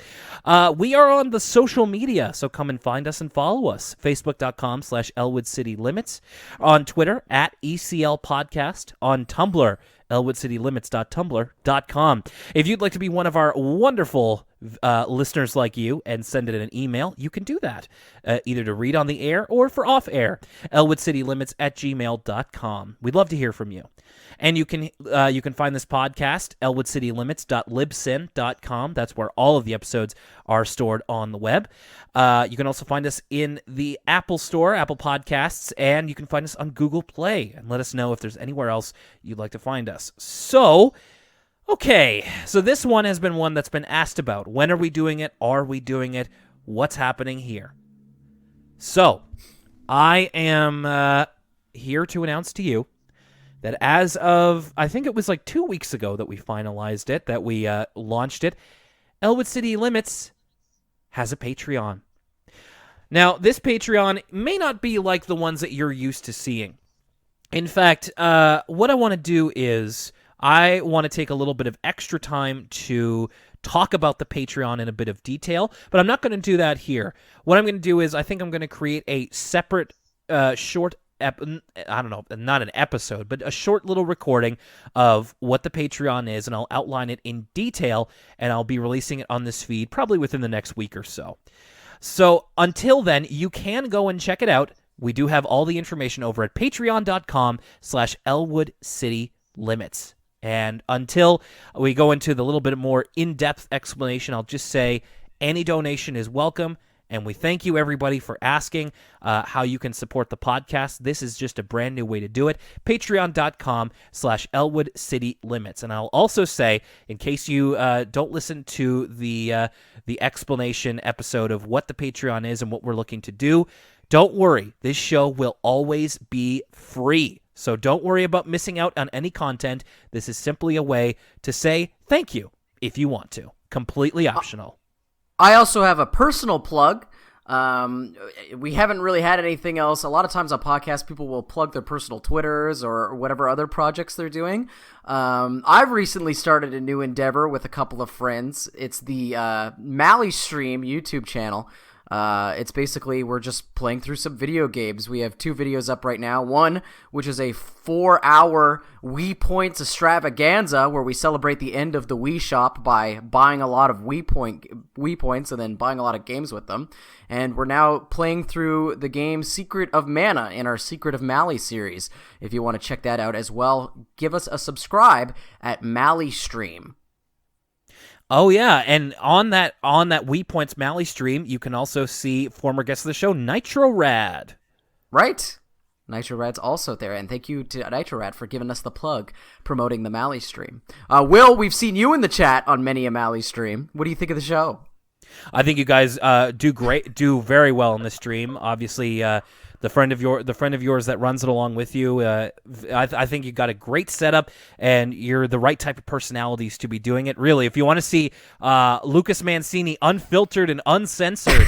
We are on the social media, so come and find us and follow us. Facebook.com/Elwood City Limits. On Twitter, @ECL Podcast. On Tumblr, elwoodcitylimits.tumblr.com. If you'd like to be one of our wonderful listeners like you and send it in an email, you can do that, either to read on the air or for off air, elwoodcitylimits@gmail.com. We'd love to hear from you. And you can find this podcast, elwoodcitylimits.libsyn.com. That's where all of the episodes are stored on the web. You can also find us in the Apple Store, Apple Podcasts, and you can find us on Google Play. And let us know if there's anywhere else you'd like to find us. So, okay, so this one has been one that's been asked about. When are we doing it? Are we doing it? What's happening here? So, I am here to announce to you that as of, I think it was like 2 weeks ago that we finalized it, that we launched it, Elwood City Limits has a Patreon. Now, this Patreon may not be like the ones that you're used to seeing. In fact, what I want to do is I want to take a little bit of extra time to talk about the Patreon in a bit of detail, but I'm not going to do that here. What I'm going to do is I think I'm going to create a separate short I don't know, not an episode, but a short little recording of what the Patreon is, and I'll outline it in detail, and I'll be releasing it on this feed probably within the next week or so. So until then, you can go and check it out. We do have all the information over at patreon.com/Elwood City Limits. And until we go into the little bit more in-depth explanation, I'll just say any donation is welcome. And we thank you, everybody, for asking how you can support the podcast. This is just a brand new way to do it. Patreon.com/Elwood City Limits. And I'll also say, in case you don't listen to the explanation episode of what the Patreon is and what we're looking to do, don't worry. This show will always be free. So don't worry about missing out on any content. This is simply a way to say thank you if you want to. Completely optional. I also have a personal plug. We haven't really had anything else. A lot of times on podcasts, people will plug their personal Twitters or whatever other projects they're doing. I've recently started a new endeavor with a couple of friends. It's the Mally Stream YouTube channel. It's basically we're just playing through some video games. We have 2 videos up right now. One, which is a 4-hour Wii Points extravaganza, where we celebrate the end of the Wii Shop by buying a lot of Wii Points and then buying a lot of games with them. And we're now playing through the game Secret of Mana in our Secret of Mali series. If you want to check that out as well, give us a subscribe at Mali Stream. Oh yeah, and on that Wii Points Mally stream, you can also see former guest of the show, Nitro Rad. Right. Nitro Rad's also there, and thank you to Nitro Rad for giving us the plug promoting the Mally stream. Will, we've seen you in the chat on many a Mally stream. What do you think of the show? I think you guys do very well in the stream. Obviously, the friend of yours that runs it along with you. I think you got a great setup, and you're the right type of personalities to be doing it. Really, if you want to see Lucas Mancini unfiltered and uncensored,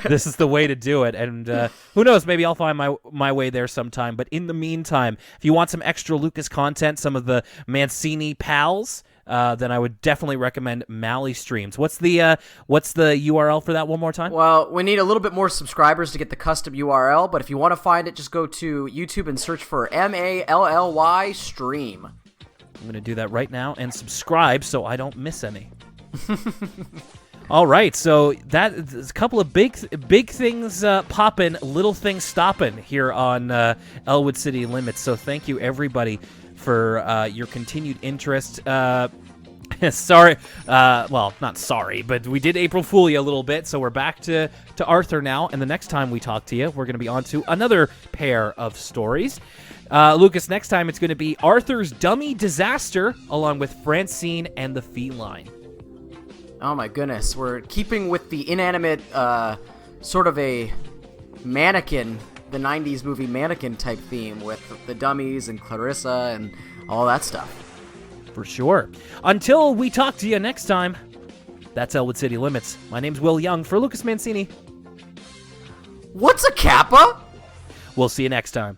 this is the way to do it. And who knows, maybe I'll find my way there sometime. But in the meantime, if you want some extra Lucas content, some of the Mancini pals, then I would definitely recommend Mally Streams. What's the URL for that one more time? Well, we need a little bit more subscribers to get the custom URL, but if you want to find it, just go to YouTube and search for MALLY Stream. I'm going to do that right now and subscribe so I don't miss any. All right, so that's a couple of big things popping, little things stopping here on Elwood City Limits. So thank you, everybody, for your continued interest. Sorry, well, not sorry, but we did April Fool you a little bit, so we're back to Arthur now, and the next time we talk to you, we're going to be on to another pair of stories. Lucas, next time it's going to be Arthur's Dummy Disaster, along with Francine and the Feline. Oh my goodness, we're keeping with the inanimate, sort of a mannequin, the 90s movie mannequin type theme with the dummies and Clarissa and all that stuff. For sure. Until we talk to you next time, that's Elwood City Limits. My name's Will Young for Lucas Mancini. What's a kappa? We'll see you next time.